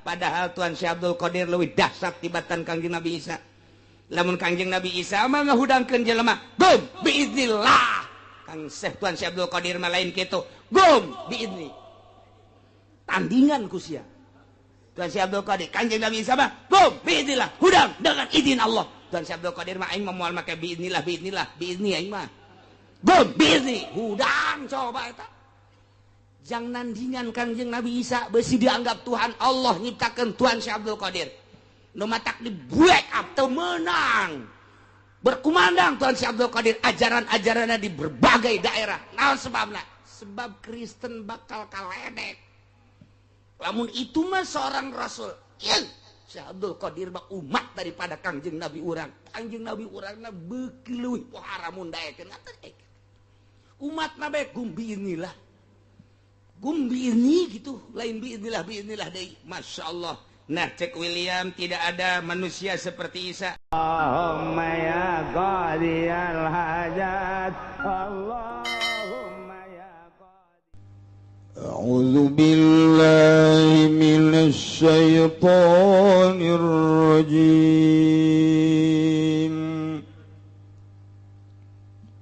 padahal Tuhan Syekh Abdul Qadir leuwih dahsyat tibatan Kangjeng Nabi Isa. Lamun Kangjeng Nabi Isa mah ngahudangkeun jelema, gum biiznillah. Kang Syekh Tuhan Syekh Abdul Qadir mah lain kitu, gum biizni. Tandingan ku sia. Tuhan Syekh Abdul Qadir, Kangjeng Nabi Isa mah gum biiznillah, hudang dengan izin Allah. Tuhan Syekh Abdul Qadir mah aing mah moal make biiznillah, biizni aing mah. Gum biizni, hudang coba eta. Jang nandingan Kangjeng Nabi Isa beusi dianggap Tuhan Allah nyiptakeun Tuhan Syekh Abdul Qadir. Nu matak di break up teu meunang. Berkumandang Tuhan Syekh Abdul Qadir ajaran-ajaranna di berbagai daerah. Naon sebabna? Sebab Kristen bakal kaledek. Lamun itu mah seorang rasul. Syekh Abdul Qadir mah umat daripada Kangjeng Nabi urang. Kangjeng Nabi urangna beuki leuwih pohara mun daekeun. Umatna bae gumbi inilah. Gumbi ini gitu, lain biinilah deui. Masya Allah. Nah, cek William, tidak ada manusia seperti Isa. Allahumma ya qadiyal hajat, Allahumma ya qadiyal. A'udzu billahi minasy syaithanir rajim.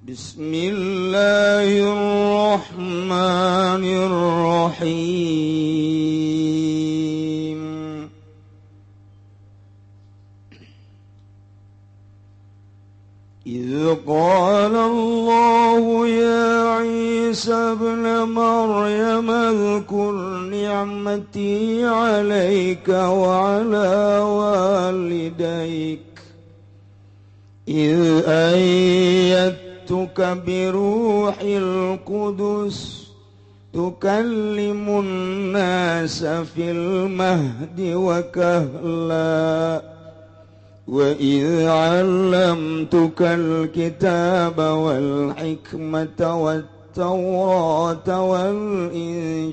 Bismillahirrahmanirrahim. إذ قال الله يا عيسى ابن مريم اذكر نعمتي عليك وعلى والديك إذ أيدتك بروح القدس تكلم الناس في المهد وكهلا وإذ علمتك الكتاب والحكمة والتوراة والإنجيل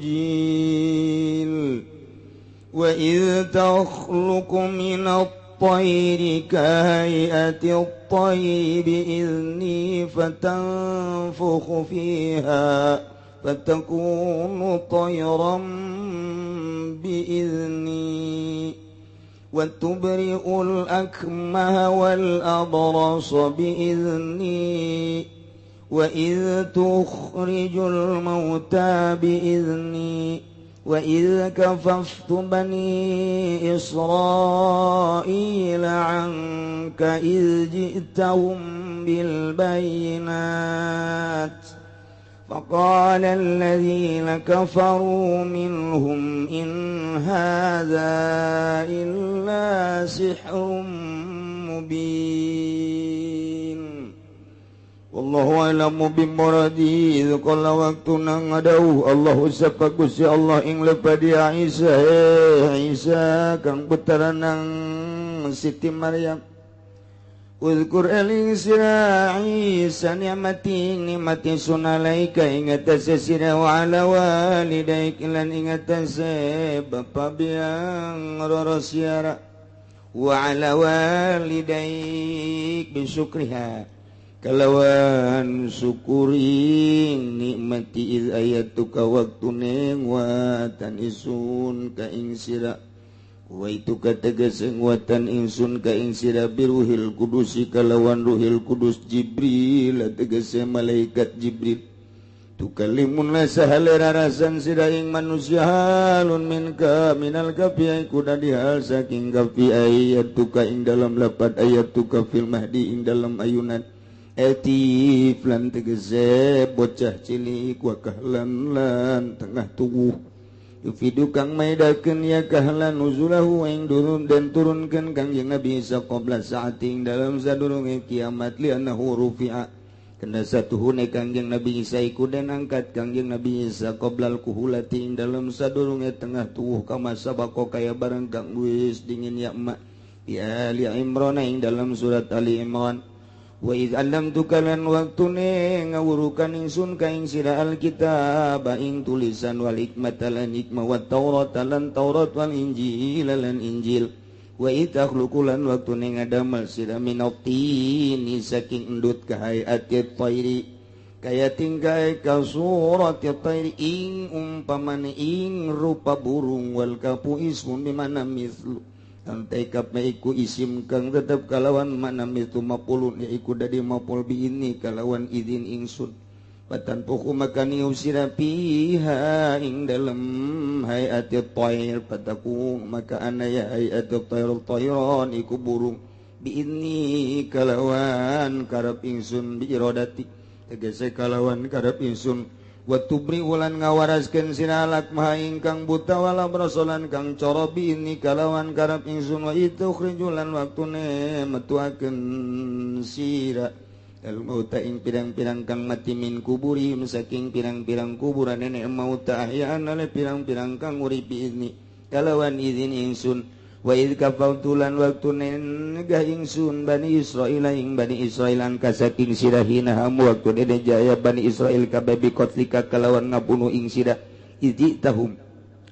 وإذ تخلق من الطير كهيئة الطير بإذني فتنفخ فيها فتكون طيرا بإذني وتبرئ الأكمه والأبرص بإذني وإذ تخرج الموتى بإذني وإذ كففت بني إسرائيل عنك إذ جئتهم بالبينات فقال الذين كفروا منهم إن هذا إلا سحر مبين Wallahu a'lamu bimuradi. Qala waktuna ngadauh Allahu sapa Gusti Allah ing lepadi Isa Isa kang puteranang Siti Maryam. Uzkur eling sira Isa ni'mati sunalaika ingatase sira wa ala walidaik lan ingatase bapa biang roro siara wa ala walidaik bisukriha kalawan syukuring nikmati iz ayatuka waktune nguatan isun ka ing sira wa itu kategasing nguatan ingsun ka ing sira biruhil kudusi kalawan ruhil kudus Jibril tegese malaikat Jibril tukalimun la sahalera rasan sira ing manusia halun minka minal kafi kuda dihal saking kafi ayatuka ing dalam lapat ayatuka fil mahdi ing dalam ayunan etif lan tegese bocah cilik wa kahlan lan tengah tubuh yufidu kang maidakeun ya kahlan nuzulahu ing durun dan turunkeun Kangjeng Nabi Isa qabla sa'ating dalam sadurunge kiamat li annahu rufi'a kana satuhune Kangjeng Nabi Isa iku den angkat Kangjeng Nabi Isa qablal kuhulati ing dalam sadurunge tengah tubuh kama sabako kaya barang kang wis dingin ya emak ya Ali Imran ing dalam surat Ali Imran. Wa iz allamtuka lan waktune ngawurukan ingsun ka ing sira alkitab ing tulisan wal hikmata lan hikmah wat taurat lan taurat wal injil lan injil wa iz takhluqu lan waktune ngadamel sira minatini saking endut ka hayati thairi kaya tingkai ka surat at-tayr ing umpamana ing rupa burung wal kafu ismun bimana mislu antai kap maiku isim kang tetep kalawan mana mitu mapulun yaiku dadi mapul bi ini kalawan idin ingsun patan puku makani usira piha ing dalam hayati at-tayr pataku maka anaya hayati at-tayron iku burung bi ini kalawan karep ingsun bi iradati tegese kalawan karep ingsun wa tubri ulan ngawaraskeun sinalak maha ingkang buta wala brasolan kang cara bi ini kalawan karep ingsun wa itu khrijulan waktune metuakeun sira al mauta ing pirang-pirang kang mati min kuburi saking pirang-pirang kuburan nenek mauta ahyaan ale pirang-pirang kang urip ini kalawan izin ingsun wa id kafautulan waktune negah ingsun bani Israil ing bani Israilan kasaking sirahina hamu waktu dede jaya bani Israil kababi kotlika kalawan ngabunuh ing sirah idi tahum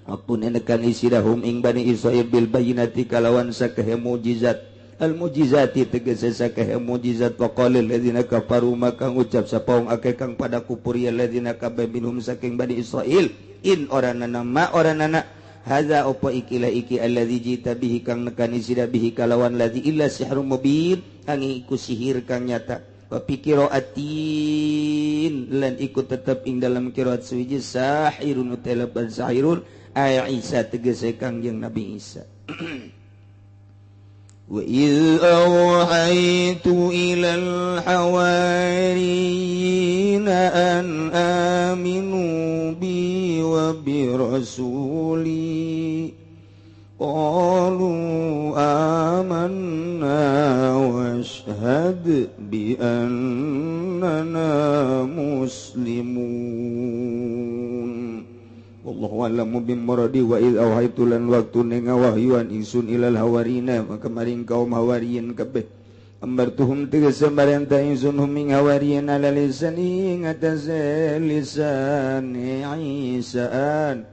waktu nenekan isirahum ing bani Israil bil bayinati kalawan sakahe mujizat al mujizati tegese sakahe mujizat waqalil ladzina kafaru maka ngucap sapaung akeh kang pada kupur ya ladzina kababinhum saking bani Israil in oranana ma oranana hadza apa ikilah iki alladzi jita bihi kang nekani sira bihi kalawan ladzi illa sihrun mubin angin iku sihir kang nyata wa pikiraatin lan iku tetep ing dalam qiraat suwiji sahirun utalaban sahirun ay Isa tegese kang jeung Nabi Isa وَإِذْ أَوْحَيْتُ إِلَى الْحَوَارِيِّينَ أَنْ آمِنُوا بِي وَبِرَسُولِي قَالُوا آمَنَّا وَاشْهَدْ بِأَنَّنَا مُسْلِمُونَ Wallahu a'lamu bimuradi wa id awhaitu lan waktu ngawahyuan ingsun ilal hawarina maka maring kaum hawariyin kabeh ambartuhum tegese marenta ingsun hum ing hawariyin ala lisani ngatase lisani Isaan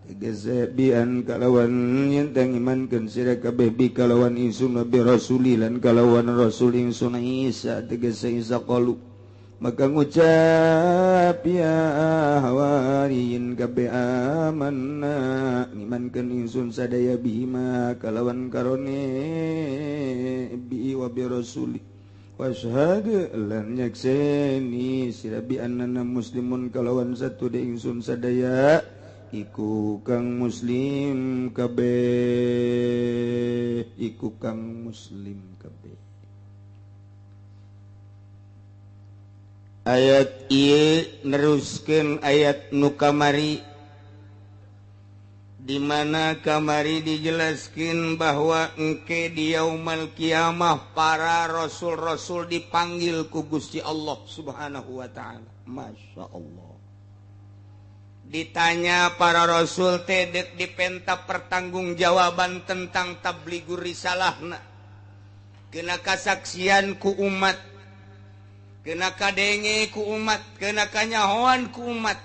tegese bian kalawan yen tang imankeun sira kabeh bi kalawan ingsun nabi rasulilan kalawan rasul ingsun Isa tegese Isa qalu maka ngucap ya hawariyin kabeh amanna nimankeun ingsun sadaya bihima kalawan karone bi wa bi rasuli washhad lan nyakseni sira bi annana muslimun kalawan satu de ingsun sadaya iku kang muslim kabeh iku kang muslim kabeh. Ayat ieu neruskeun ayat nu kamari di mana kamari dijelaskeun bahwa engke di yaumul kiamah para rasul-rasul dipanggil ku Gusti Allah Subhanahu wa taala. Masya Allah. Ditanya para rasul teh dek dipenta pertanggungjawaban tentang tabligur risalahna. Kena kasaksian ku umat kena kadenge ku umat kena kanyahoan ku umat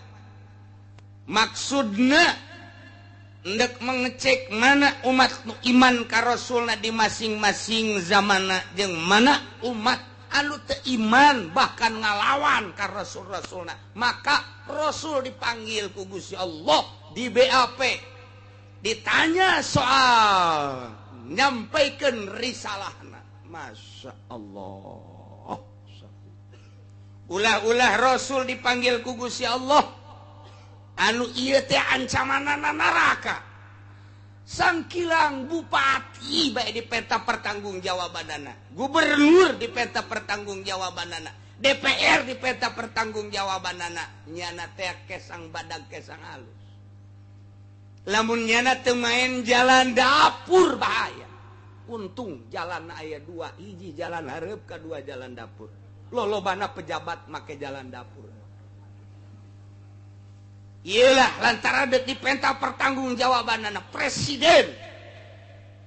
maksudna hendak mengecek mana umat nu iman ka rasulna di masing-masing zamanna jeung mana umat anu teu iman bahkan ngalawan ka rasul-rasulna maka rasul dipanggil ku Gusti Allah di BAP ditanya soal nyampaikeun risalahna. Masya Allah. Ulah-ulah rasul dipanggil ku Gusti Allah anu ieu teh ancamanana neraka sangkilang bupati bae di peta pertanggungjawabanana gubernur di peta pertanggungjawabanana DPR di peta pertanggungjawabanana nyana teh kesang badag kesang halus lamun nyana teu main jalan dapur bahaya untung jalan aya dua hiji jalan hareup kadua jalan dapur lolobana pejabat make jalan dapur. Iyalah lantaran dek dipenta pertanggungjawabanana presiden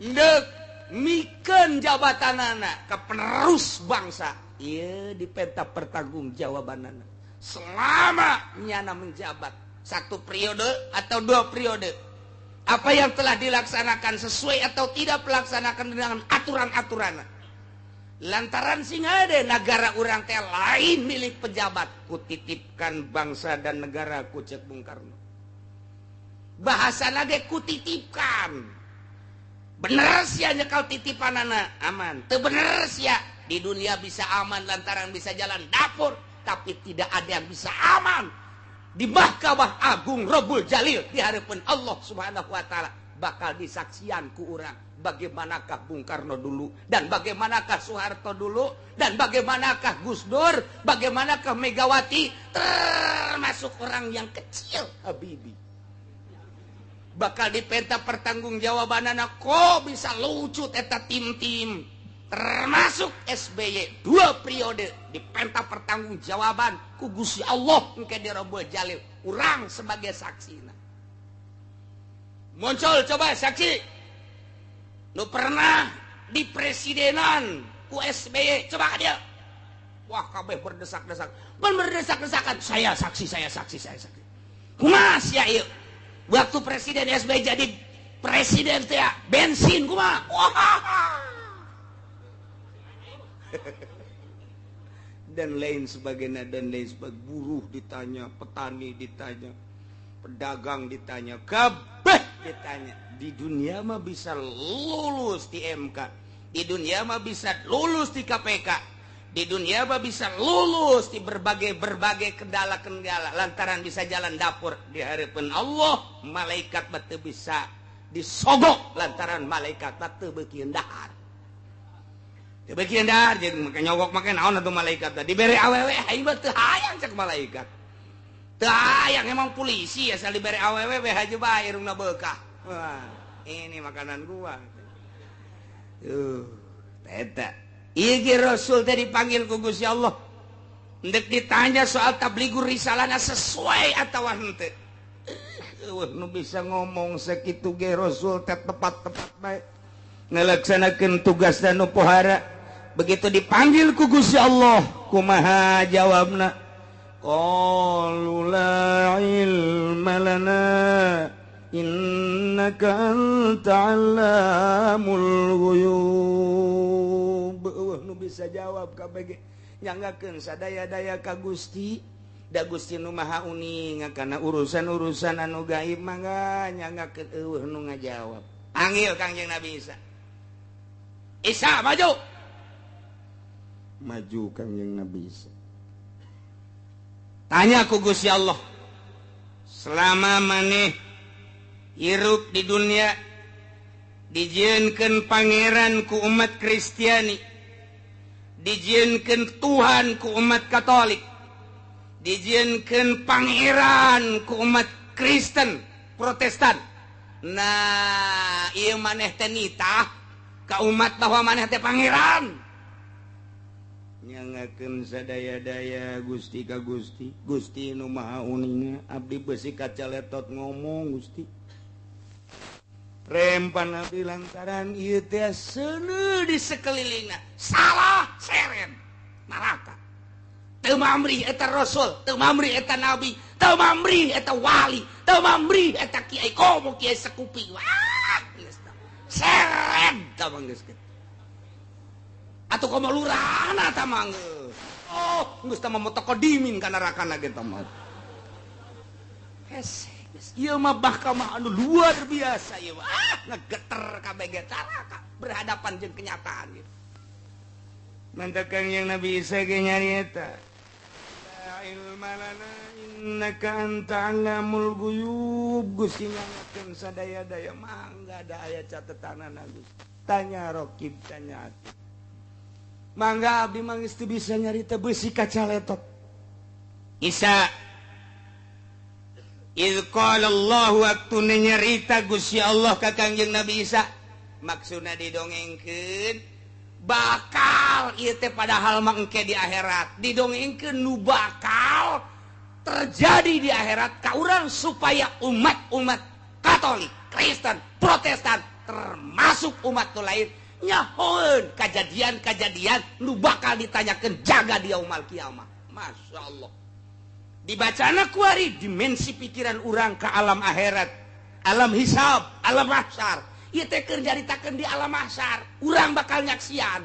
dek mikeun jabatanana ka penerus bangsa. Ieu dipenta pertanggungjawabanana selama nyana menjabat 1 periode atau 2 periode. Apa yang telah dilaksanakan sesuai atau tidak pelaksanakan dengan aturan-aturanna. lantaran singa ada negara orang teh lain milik pejabat kutitipkan bangsa dan negara ku cek Bung Karno bahasa nage kutitipkan bener sih nyekal titipan anak aman teu bener sih di dunia bisa aman lantaran bisa jalan dapur tapi tidak ada yang bisa aman di Mahkamah Agung Rabbul Jalil di hadapan Allah Subhanahu wa taala bakal disaksian ku urang bagaimanakah Bung Karno dulu dan bagaimanakah Soeharto dulu dan bagaimanakah Gus Dur bagaimanakah Megawati termasuk orang yang kecil Habibie bakal dipenta pertanggungjawabanana kok bisa lucut eta tim-tim termasuk SBY 2 periode dipenta pertanggungjawaban ku Gusti Allah engke di Rabbul Jalil urang sebagai saksina muncul coba saksi lu pernah di presidenan ku SBY coba dia wah kabeh berdesak-desak pan berdesak-desakan saya saksi kumaha sia ieu waktu presiden SBY jadi presiden teh bensin kumaha wah dan lain sebagainya dan lain sebagainya buruh ditanya petani ditanya pedagang ditanya kabeh ditanya di dunia mah bisa lulus di MK di dunia mah bisa lulus di KPK di dunia mah bisa lulus di berbagai kendala lantaran bisa jalan dapur di hadapan Allah malaikat batu bisa disogok lantaran malaikat batu beukeun dahar teu beukeun dahar jeung make nyogok make naon atuh malaikat dibere awewe aing mah teu hayang cek malaikat teu hayang emang polisi asal dibere awewe we haja bae irungna beukah. Wah, ini makanan gua. Teta. Iki Rasul tadi dipanggil ku Gusti Allah. Ndek ditanya soal tabligur risalana sesuai atawa henteu. Nu bisa ngomong sakitu ge Rasul teh tepat-tepat bae. Ngalaksanakeun tugas dan nu pohara. Begitu dipanggil ku Gusti Allah, kumaha jawabna? Qalu la ilma lana innaka anta allamul ghuyub. Nu bisa jawab kabeh nyanggakeun sadaya-daya ka Gusti da Gusti nu Maha Uning kana urusan-urusan anu gaib mangga nyanggakeun nu ngajawab. Panggil Kangjeng Nabi Isa. Isa maju. Maju Kangjeng Nabi Isa. Tanya ku Gusti Allah. Selama maneh hirup di dunia dijieunkeun pangeran ku umat Kristiani dijieunkeun Tuhan ku umat Katolik dijieunkeun pangeran ku umat Kristen Protestan nah ieu maneh teh nitah ka umat bahwa maneh teh pangeran nyangakeun sadaya-daya Gusti ka Gusti Gusti nu Maha Uning abdi beusi kacaletot ngomong Gusti rempan abdi lantaran ieu teh seuneu di sakelilingna salah seren neraka teu mamrih eta rasul teu mamrih eta nabi teu mamrih eta wali teu mamrih eta kiai komo kiai sakupi wah geus seren tah geus atuh komo lurahna tah manggeus oh geus tah motokodimin ka neraka ge tah mah hese ieu mah mahkamah anu luar biasa ieu ngegeter kabeh ge neraka berhadapan jeung kenyataan ieu mantap Kangjeng Nabi Isa ge nyarieta la ilma lana innaka anta alamul ghuyub Gusti ngangakeun sadaya-daya mangga da aya catetanana Gusti tanya Raqib tanya Atid mangga abdi mah geus teu bisa nyarita beusi kacaletot Isa idh qala Allah waktu nyarita Gusti Allah ka Kangjeng Nabi Isa maksudna didongengkeun bakal ieu teh padahal mah engke di akhirat didongengkeun nu bakal terjadi di akhirat ka urang supaya umat-umat Katolik, Kristen, Protestan termasuk umat nu lain nyahoeun kajadian-kajadian nu bakal ditanyakeun jaga di yaumul kiamah. Masyaallah. Dibacana kuari dimensi pikiran urang ke alam akhirat, alam hisab, alam mahsyar. Ieu teh keur nyaritakeun di alam mahsyar, urang bakal nyaksian.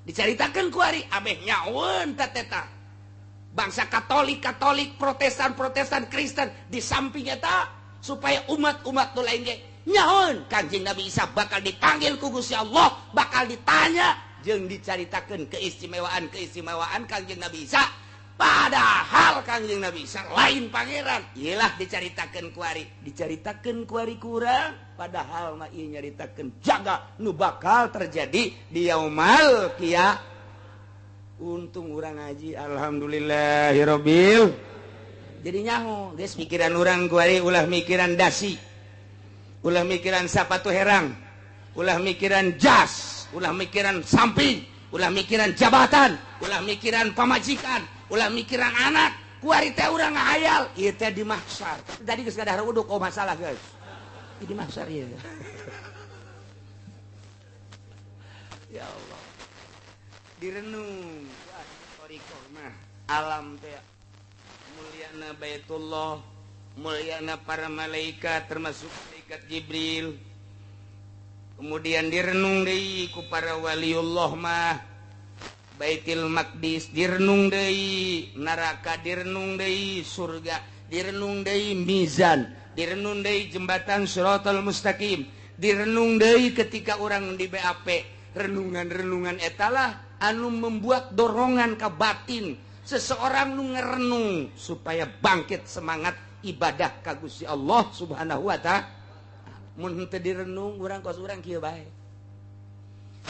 diceritakan kuari abeh nyawan tateta bangsa Katolik Protestan Kristen di sampingnya tak supaya umat-umat lain ge nyaon Kanjeng Nabi Isa bakal dipanggil ku Gusti Allah bakal ditanya jeung diceritakan keistimewaan Kanjeng Nabi Isa padahal Kanjeng Nabi Isa lain pangeran iyalah diceritakan kuari kurang padahal mah ieu nyaritakeun jaga nu bakal terjadi di yaumul qiyamah. Untung orang ngaji alhamdulillahirabbil. Jadi nyaho geus pikiran urang kuari ulah mikiran dasi. Ulah mikiran sapatu herang. Ulah mikiran jas, ulah mikiran samping, ulah mikiran jabatan, ulah mikiran pamajikan, ulah mikiran anak. Kuari teh urang ngahayal, ieu teh di mahsyar. Tadi geus gadahar uduk oh masalah guys. Di mahsyar ieu. Ya Allah. Direnung torikoh mah alam teh mulyana Baitullah mulyana para malaikat termasuk malaikat Jibril kemudian direnung deui ku para waliullah mah Baitul Maqdis direnung deui neraka direnung deui surga direnung deui mizan direnung deui jembatan Shiratal Mustaqim direnung deui ketika orang di BAP renungan-renungan etalah anu membuat dorongan ke batin seseorang nu ngerenung supaya bangkit semangat ibadah ka Gusti Allah Subhanahu wa taala. Mun teu direnung urang kos urang kieu bae.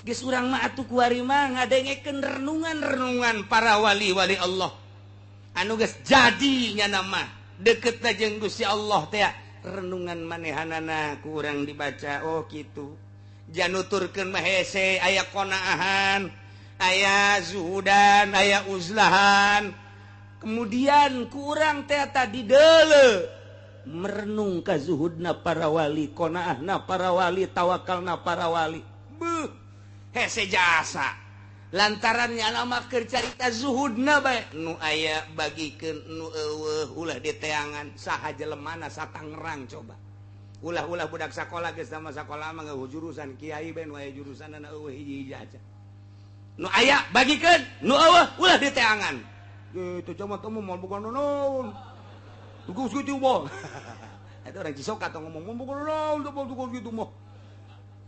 Geus urang mah atuh kuari mah ngadengekeun renungan-renungan para wali-wali Allah. Anu geus jadi nya nama deuketna jeung Gusti Allah teh renungan manehanana ku urang dibaca oh kitu. Januturkeun mah hese aya qanaahan aya zuhudan aya uzlahan kemudian kurang teh tadi deule merenung ka zuhudna para wali qanaahna para wali tawakalna para wali beuh hese jasa lantaran nyana mah keur carita zuhudna bae nu aya bagikeun nu eueuh ulah diteangan saha jelemana satangerang coba ulah-ulah budak sakola geus sama sakola mah ngeueuh jurusan kiai bae nu aya jurusanna eueuh hiji-hiji aja nu aya bagikeun nu eueuh ulah diteangan kitu cuma teu moal bukan naon tugas kitu mah eta urang Cisoka tong ngomong bukan naon tugas kitu mah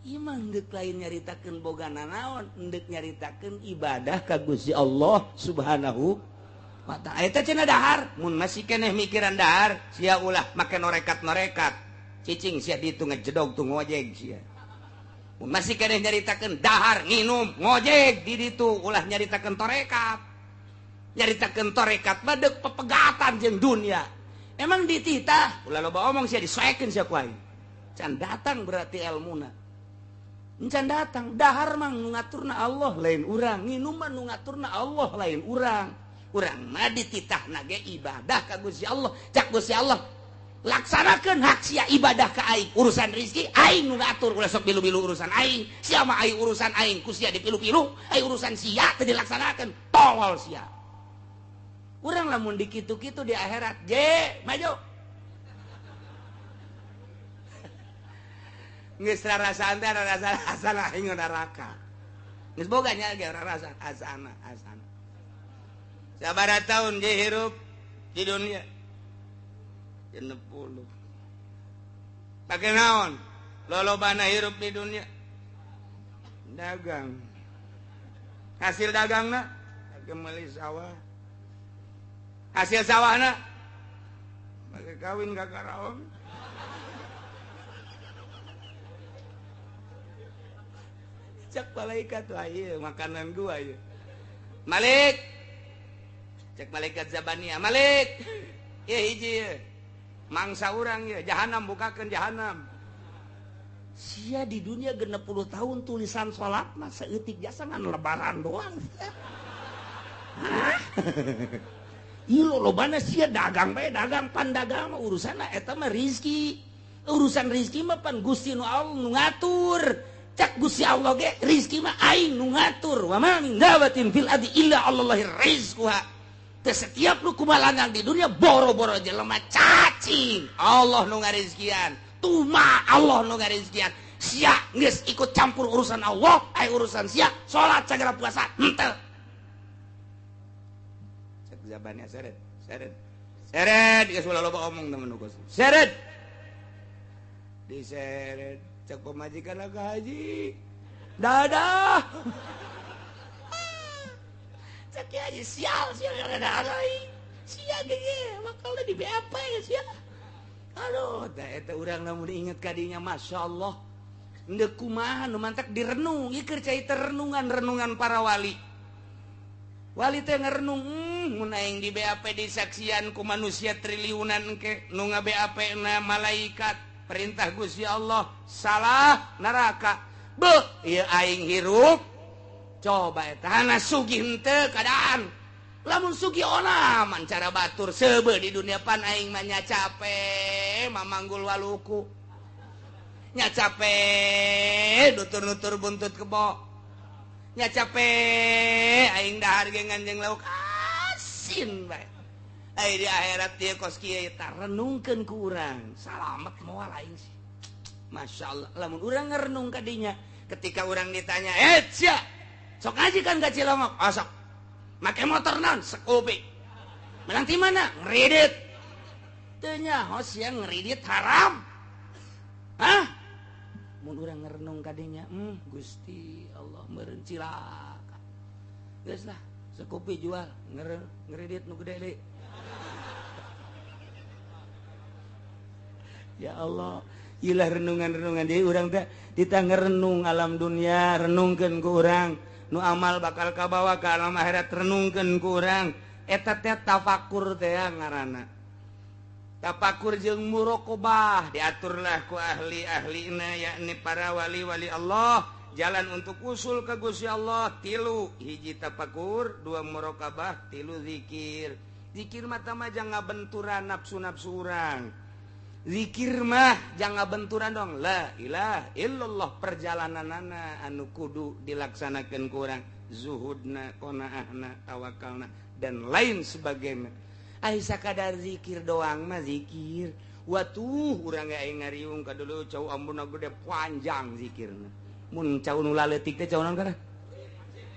ieu mah deuk lain nyaritakeun bogana naon deuk nyaritakeun ibadah ka Gusti Allah Subhanahu wa taala eta cenah dahar mun masih keneh mikiran dahar sia ulah make norekat cicing sia ditu ngejedog tu ngojeg sia masih keneh nyaritakeun dahar nginum ngojeg di ditu ulah nyaritakeun torekat mah deuk pepegatan jeung dunia emang dititah ulah loba omong sia disoekeun sia ku aing can datang berarti ilmuna can datang dahar mah nu ngaturna Allah lain urang nginum mah nu ngaturna Allah lain urang mah dititahna ge ibadah ka Gusti Allah cak Gusti Allah laksanakeun hak sia ibadah ka aing urusan rezeki aing nu ngatur ulah sok bilu-bilu urusan aing sia mah aing urusan aing ku sia dipilu-pilu aing urusan sia teu dilaksanakeun tolol sia urang lamun dikitu-kitu di akhirat je maju geus rarasaan teh rarasaan aing neraka geus boga nya ge rarasaan asana sabaraha taun je hirup di dunia 60 pakai naon lolobana hirup di dunia dagang hasil dagangna gemeli sawah hasil sawahna pakai kawin ka karaon cek malaikat wah ieu makanan gua ieu Malik cek malaikat Zabania Malik ieu hiji ieu mangsa urang ya jahanam bukakeun jahanam sia di dunia 60 tahun tulisan salat mah saeutik jasa ngan lebaran doang ieu lobana sia dagang bae dagang pandagang mah urusanna eta mah rezeki urusan rezeki mah pan Gusti nu Allah nu ngatur cak Gusti Allah ge rezeki mah aing nu ngatur wa ma min dabatin fil ardi illa Allahi rizquha setiap lu kumalangang di dunia boro-boro jelema cacing Allah nu ngarizkian tuma Allah nu ngarizkian sia geus ikut campur urusan Allah aya urusan sia salat sagala puasa henteu cek jabannya seret geus ulah loba omong temen ukus seret diseret cek pemajikan ke haji dadah cek haji sial dadah sia ge bakal di BAP ya sia aduh eta urang lamun inget kadinya masyaallah endeu kumaha nu mantak direnung ieu keur cai renungan para wali teh ngerenung mun aing di BAP disaksian ku manusia triliunan ke nu nga-BAP na malaikat perintah Gusti Allah salah neraka beuh ieu aing hirup coba eta hana sugih henteu kadaan lamun sugih onaman cara batur seubeuh di dunia pan aing mah nya capek mamanggul waluku nya capek nutur-nutur buntut kebo nya capek aing dahar ge nganjeng lauk asin bae ai di akhirat dia kos kieu eta renungkeun ku urang salamet moal aing sih masyaallah lamun urang ngarenung ka dinya ketika urang ditanya sia sok ngaji kan ka Cilongok sok make motor naon Scoopy menang ti mana ngridit teu nyaho sia ngridit haram hah mun urang ngarenung ka dinya Gusti Allah meureun cilaka geus lah Scoopy jual ngridit nu gede deui ya Allah ilah renungan-renungan deui urang teh ditangga renung alam dunia renungkeun ku urang nu amal bakal kabawa ka alam akhirat renungkeun ku urang eta teh tafakur teh ngaranna tafakur jeung muraqabah diaturlah ku ahli-ahlina yakni para wali-wali Allah jalan untuk usul ke Gusti Allah 3 hiji tafakur 2 muraqabah 3 zikir mah tama jangan benturan nafsu-nafsu urang zikir mah jangan benturan dong la ilaha illallah perjalananana anu kudu dilaksanakeun ku urang zuhudna qanaahna tawakalna dan lain sebagainya ai sakadar zikir doang mah zikir watuh urang ge aing ngariung ka dulu cau ambuna gede panjang zikirna mun cau nu laleutik teh cau naon kana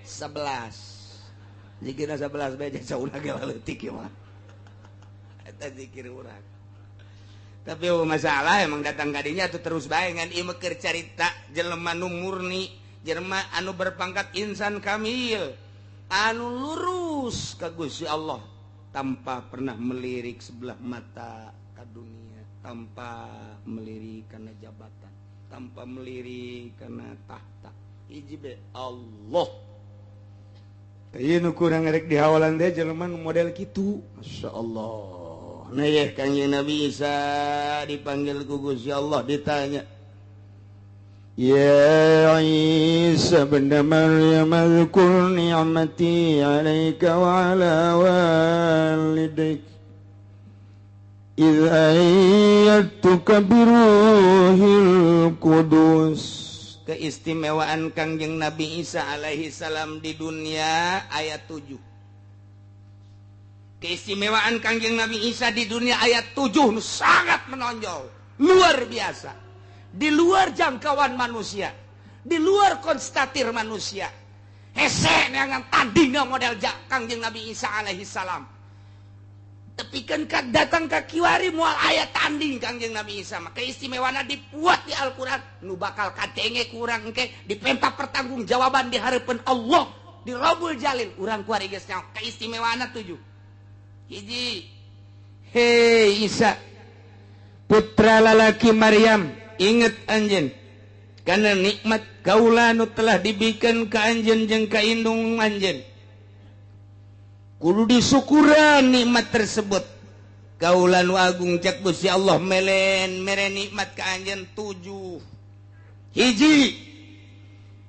11 zikirna 11 bae cauna ge laleutik ieu mah eta zikir urang tapi masalah emang datang kadinya tuh terus bae ngan ieu keur carita jelema nu murni jelema anu berpangkat insan kamil anu lurus ka Gusti Allah tanpa pernah melirik sebelah mata ka dunia tanpa melirik kana jabatan tanpa melirik kana tahta hiji be Allah ieu nu kurang rek dihawalan teh jelema nu model kitu masyaallah. Nah ya Kanjeng Nabi Isa dipanggil ku Gusti Allah ditanya ya Isa bin Maryam azkur ni'mati 'alaika wa 'ala walidaik idh ayyatuka biruhil qudus keistimewaan Kanjeng Nabi Isa alaihi salam di dunia ayat 7 keistimewaan Kanjeng Nabi Isa di dunia ayat 7 sangat menonjol luar biasa di luar jangkauan manusia di luar konstatir manusia hese neangan tandingan model Kanjeng Nabi Isa alaihi salam tapi kan datang ke kiwari moal ayat tanding Kanjeng Nabi Isa maka keistimewaanna dibuat di Al-Quran nu bakal kadenge kurang engke dipenta pertanggung jawaban di hareupeun Allah di Rabbul Jalil urang kuari geus nyaho keistimewaanna 7 hiji hei Isa putra lalaki Maryam inget anjeun kana nikmat kaula nu telah dibikeun ka anjeun jeung ka indung anjeun kudu disyukuran nikmat tersebut kaula nu agung cek Gusti Allah melen mere nikmat ka anjeun 7 hiji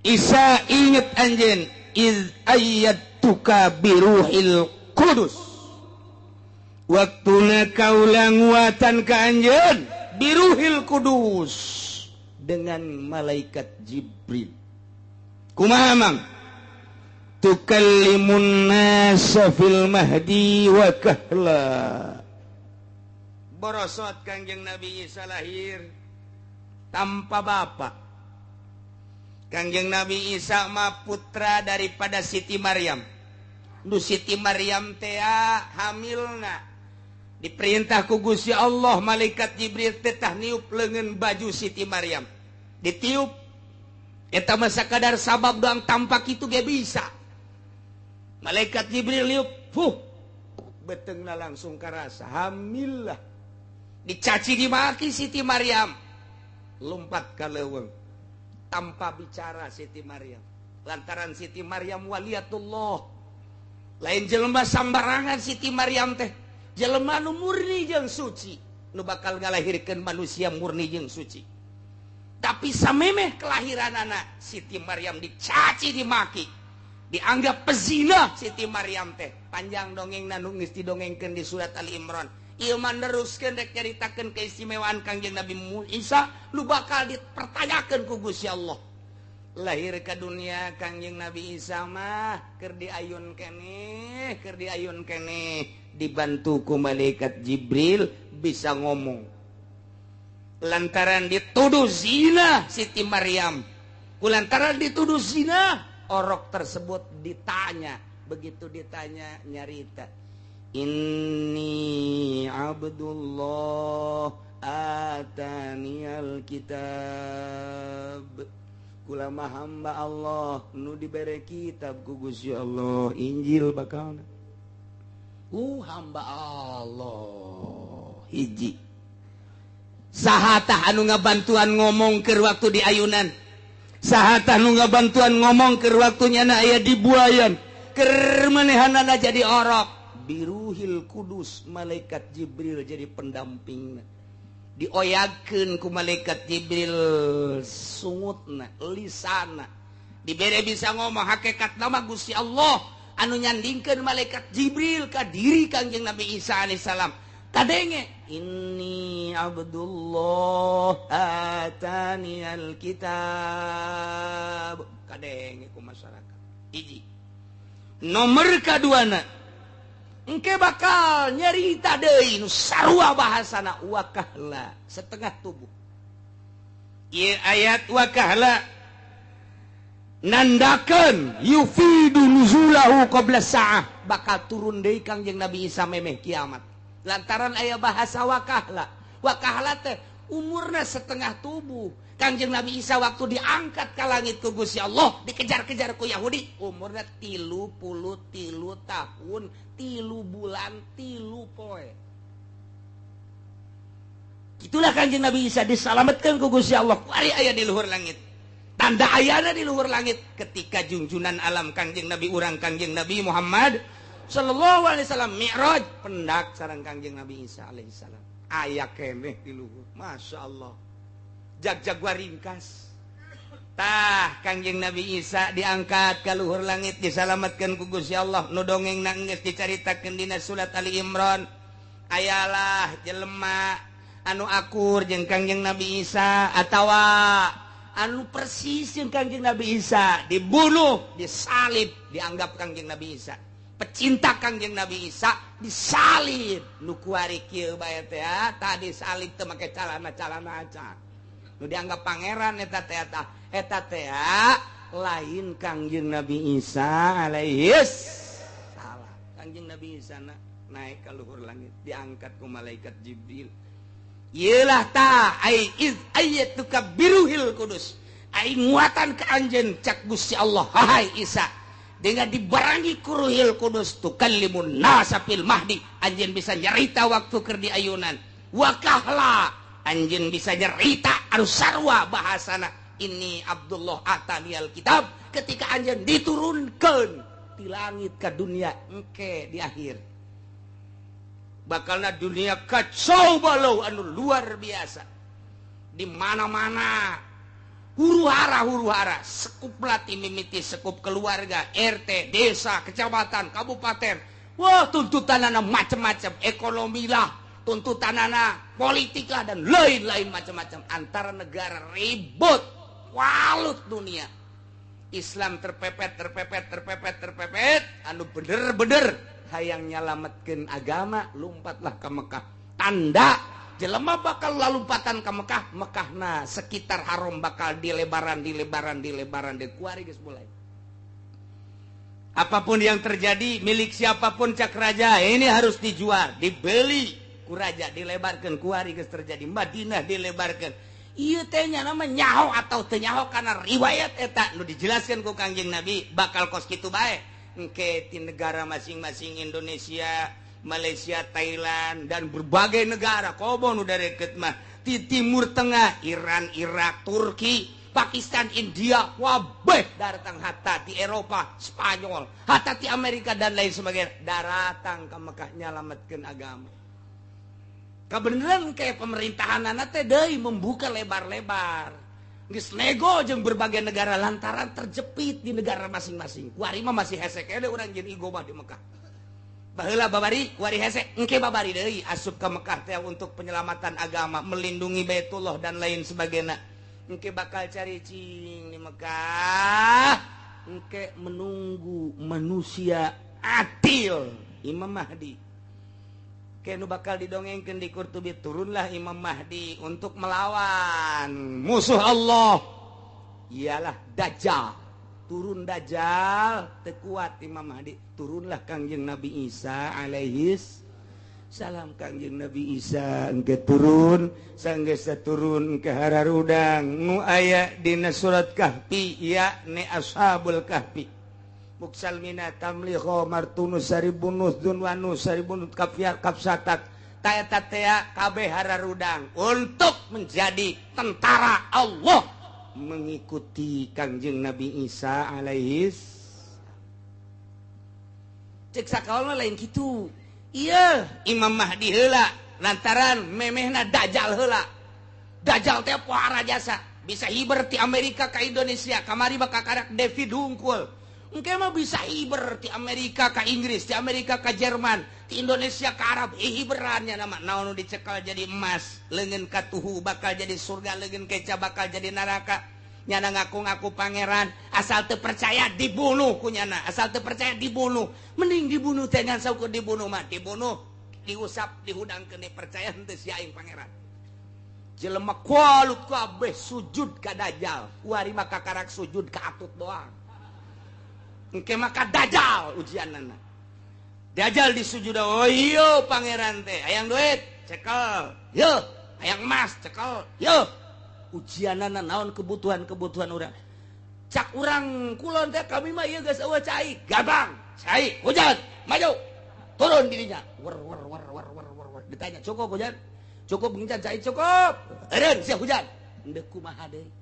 Isa inget anjeun iz ayyatuka biruhil qudus waktuna kaula nguatan ka anjeun biruhil kudus dengan malaikat Jibril kumaha mang tukallimun nasa fil mahdi wa kahla borosot Kanjeng Nabi Isa lahir tanpa bapak Kangjeng Nabi Isa mah putra daripada Siti Maryam. Nu Siti Maryam teh hamilna. Diperintah ku Gusti Allah malaikat Jibril teh tah niup leungeun baju Siti Maryam. Ditiup eta mah sakadar sabab doang tampak itu ge bisa. Malaikat Jibril niup, beteungna langsung karasa hamil lah. Dicaci dimaki Siti Maryam. Lompat ka leuweung. Tanpa bicara Siti Maryam. Lantaran Siti Maryam waliatullah. Lain jelema sambarangan Siti Maryam teh. Jelema nu murni jeung suci. Nu bakal ngalahirkeun manusia murni jeung suci. Tapi samemeh kelahiranana Siti Maryam dicaci dimaki. Dianggap pezina Siti Maryam teh. Panjang dongengna nu geus didongengkeun di surat Ali Imran. Ieu manderuskeun rek nyaritakeun keistimewaan Kangjeng Nabi Isa lu bakal dipertanyakeun ku Gusti Allah. Lahir ke dunia Kangjeng Nabi Isa mah keur diayun keneh dibantu ku malaikat Jibril bisa ngomong. Lantaran dituduh zina Siti Maryam. Kulantaran dituduh zina, orok tersebut ditanya, begitu ditanya nyarita. Inni Abdullah ataniyal kitab. Kula mah hamba Allah nu dibere kitab ku Gusti Allah, Injil bakalna. Hamba Allah hiji. Saha tah anu ngabantuan ngomong keur waktu di ayunan? Saha tah anu ngabantuan ngomong keur waktu nyana aya di buayan? Keur manehanana jadi orok. Biruhil Kudus, malaikat Jibril jadi pendampingna. Dioyakeun ku malaikat Jibril sungutna, lisana. Dibere bisa ngomong hakikat nama Gusti Allah anu nyandingkeun malaikat Jibril ka diri Kangjeng Nabi Isa alaihissalam. Kadenge inni Abdullah ataniyal kitab. Kadenge ku masyarakat. Hiji. Nomor kaduana engke bakal nyarita deui nu sarua bahasana wakahla setengah tubuh. Ieu ayat wakahla nandakeun yufidu nuzulahu qabla sa'ah, bakal turun deui Kangjeng Nabi Isa memeh kiamat. Lantaran aya bahasa wakahla. Wakahla teh umurna setengah tubuh. Kangjeng Nabi Isa waktu diangkat ke langit ku Gusti Allah, dikejar-kejar ku Yahudi, umurna 33 tahun, 3 bulan, 3 poe. Itulah Kangjeng Nabi Isa disalametkeun ku Gusti Allah, ari aya di luhur langit. Tanda ayana di luhur langit ketika junjunan alam Kangjeng Nabi urang Kangjeng Nabi Muhammad sallallahu alaihi wasallam mi'raj pendak sareng Kangjeng Nabi Isa alaihi salam. Aya keneh di luhur. Masyaallah. Jag-jagwa ringkas. Tah Kangjeng Nabi Isa diangkat ka luhur langit disalametkeun ku Gusti Allah nu dongengna geus dicaritakeun dina surat Ali Imran. Ayalah jelema anu akur jeung Kangjeng Nabi Isa atawa anu persis jeung Kangjeng Nabi Isa, dibunuh, disalib, dianggap Kangjeng Nabi Isa. Pecinta Kangjeng Nabi Isa disalib. Nu kuari kieu bae teh tadi salib teu make calana-calana aca. Nu dianggap pangeran eta teh lain Kangjeng Nabi Isa alaihis salam. Kangjeng Nabi Isa naik ke luhur langit diangkat ku malaikat Jibril. Ieulah tah ai iz ayatuka biruhil Kudus. Ai nguatan ka anjeun cak Gusti Allah hai Isa. Dengan dibarangi ku Ruhil Kudus tukallimun nasa fil mahdi, anjeun bisa nyarita waktu keur di ayunan. Wa kahla anjeun bisa nyerita anu sarua bahasana ini Abdullah ataniyal kitab ketika anjeun diturunkeun di langit ke dunia engke di akhir bakalna dunia kacau balau anu luar biasa di mana-mana huru-hara sekup lati mimiti sekup keluarga RT desa kecamatan kabupaten wah tuntutanana macam-macam ekonomi lah tuntutanana politik lah dan lain-lain macam-macam antara negara ribut walut dunia Islam terpepet anu bener-bener hayang nyalametkeun agama lompatlah ke Mekah tanda jelema bakal lalumpatan ke Mekah, Mekahna sekitar haram bakal dilebaran di kuari geus mulai. Apapun yang terjadi, milik siapapun cak raja, ini harus dijual, dibeli ku raja, dilebarkan kuari geus terjadi. Madinah dilebarkan. Ieu teh nya nama nyaho atau teu nyaho kana riwayat eta nu dijelaskeun ku Kangjeng Nabi bakal kos kitu bae. Engke di negara masing-masing Indonesia, Malaysia, Thailand dan berbagai negara kobo nu dareket mah di Timur Tengah, Iran, Irak, Turki, Pakistan, India, wabeh datang hatta di Eropa, Spanyol, hatta di Amerika dan lain sebagainya datang ke Mekah nyalametkeun agama. Kebenaran kayak pemerintahan anak teh deui membuka lebar-lebar. Geus nego jeung berbagai negara lantaran terjepit di negara masing-masing. Kuari mah masih hese kede urang jeung igo mah di Mekah. Baheula babari kuari hese engke babari deui asup ka Mekah teh untuk penyelamatan agama, melindungi Baitullah dan lain sebagainya. Engke bakal cari cing di Mekah. Engke menunggu manusia adil Imam Mahdi. Kenu bakal didongengkeun di Qurtubi, turunlah Imam Mahdi untuk melawan musuh Allah, ialah Dajjal. Turun Dajjal teu kuat Imam Mahdi, turunlah Kangjeng Nabi Isa alaihis salam. Kangjeng Nabi Isa engke turun, sanggeus turun ke hararudang nu aya dina surat Kahfi, yakni Ashabul Kahfi. Buksal mina tamliho martunus saribunus dunwanus saribunus kafiar kapsatak tayatatea kabeh hararudang untuk menjadi tentara Allah mengikuti Kangjeng Nabi Isa alaihis. Cek sakaulna lain kitu. Iya Imam Mahdi heula lantaran memehna Dajjal heula. Dajjal teh pohara jasa bisa hiber ti Amerika ka Indonesia, kamari bakal karak David hungkul. Engke mah bisa hiber ti Amerika ka Inggris, ti Amerika ka Jerman, ti Indonesia ka Arab, hiberannya nama naon nu dicekal jadi emas, leungeun ka tuhu bakal jadi surga, leungeun keca bakal jadi neraka. Nyana ngaku-ngaku pangeran, asal teu percaya dibunuh ku nyana, asal teu percaya dibunuh. Mending dibunuh teh ngan saukur dibunuh mah, dibunuh, diusap, dihudangkeun percaya henteu sia aing pangeran. Jelema kualut kabeh sujud ka Dajjal, kuari mah kakarak sujud ka atut doang. Engke maka Dajjal ujianana. Dajjal disujud, oh iya pangeran teh, hayang duit cekel, yo hayang emas cekel, yo ujianana naon kebutuhan urang. Cak urang kulon teh kami mah ieu geus eueuh cai, gabang, cai, hujan, maju, turun dirinya, wer ditanya cukup hujan, cukup ngincan cai cukup, eureun sia hujan, endeu kumaha deui.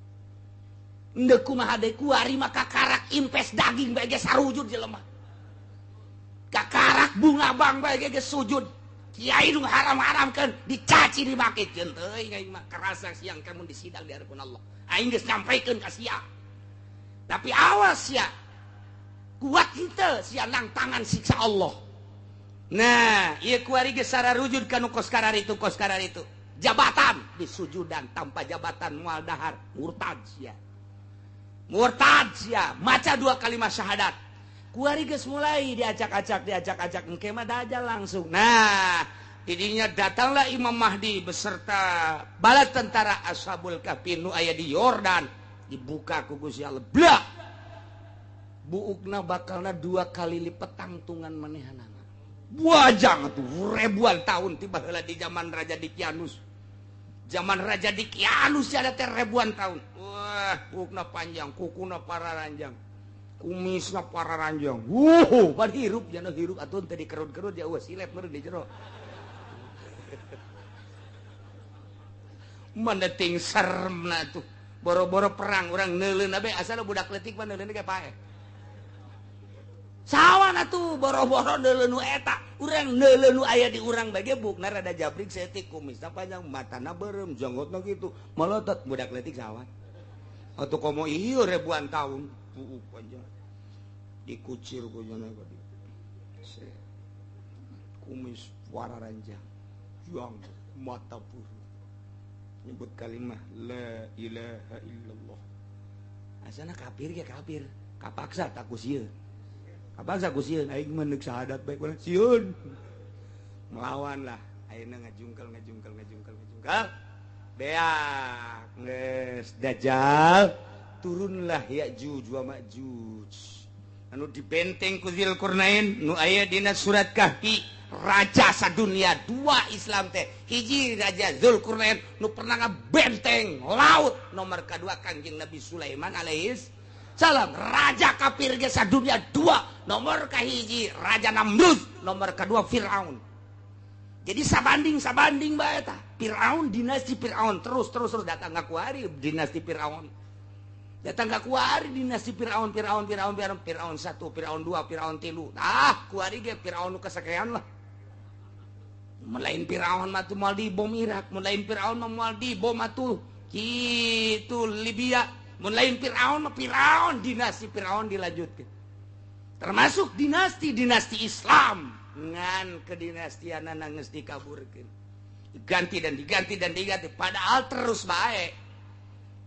Ndeu kumaha deui kuari mah kakarak impes daging bae ge sarujud jelema. Kakarak bunga bang bae ge sujud. Kiai nu haram-haramkeun dicaci dimakitkeun teuing aing mah karasa siang kamu disidang di hadapan Allah. Aing geus nyampaikeun ka sia. Tapi awas sia. Kuat henteu sia nang tangan siksa Allah. Nah, ieu kuari ge sararujud kana kos karar itu. Jabatan disujudan tanpa jabatan moal dahar murtad sia. Murtad sia, maca 2 kalimat syahadat. Kuari geus mulai diacak-acak engke mah Dajjal langsung. Nah, didinya datanglah Imam Mahdi beserta bala tentara Ashabul Kahfi nu aya di Yordan, dibuka ku Gusti Allah. Blah. Buukna bakalna 2 kali lipat tangtungan manehanana. Buajang atuh ribuan tahun tiba heula di zaman Raja Dikianus. Zaman Raja Dikianus ada teh ribuan tahun. Wah, buukna panjang, kukuna pararanjang. Kumisna pararanjang. Pan hirup jana hirup atuh teh dikerut-kerut ya eueuh silep meureun di jero. Mendeting seremna tuh. Boro-boro perang urang neuleun abe asal budak leutik mah neuleun ge pae. Sawan atuh boro-boro neuleun nu eta. Urang neuleun nu aya di urang bage bukna rada jabrik setik kumisna panjang matana beureum janggotna kitu. Malotot budak leutik sawan. Atuh komo ieu ribuan tahun buuk panjang. Dikucir ku jana ka dieu. Kumis warna ranjang. Juang mata puru. Nyebut kalimah la ilaha illallah. Asana kafir ge kafir. Kapaksa tak ku sieun. Kapaksa ku sieun aing mah neuk syahadat bae ku sieun. Melawan lah. ayeuna ngajungkel beak Dajjal turunlah Ya'juj wa Ma'juj anu dibenteng ku Dzulqarnain nu aya dina surat Kahfi raja sadunia dua Islam teh hiji Raja Dzulqarnain nu pernah ngabenteng laut nomor kedua Kangjeng Nabi Sulaiman alaihis salam raja kafir ge sadunia dua nomor kahiji Raja Namrud nomor kedua Firaun jadi sabanding bae eta Firaun dinasti Firaun terus datang ka kuari dinasti Firaun datang ka kuari dinasti Firaun 1 Firaun 2 Firaun 3 kuari ge Firaun nu kasakean lah melain Firaun mah moal dibom Irak melain Firaun mah moal dibom atuh kitu Libya melain Firaun mah Firaun dinasti Firaun dilanjutkeun termasuk dinasti Islam ngan kedinastianana geus dikaburkeun diganti padahal terus bae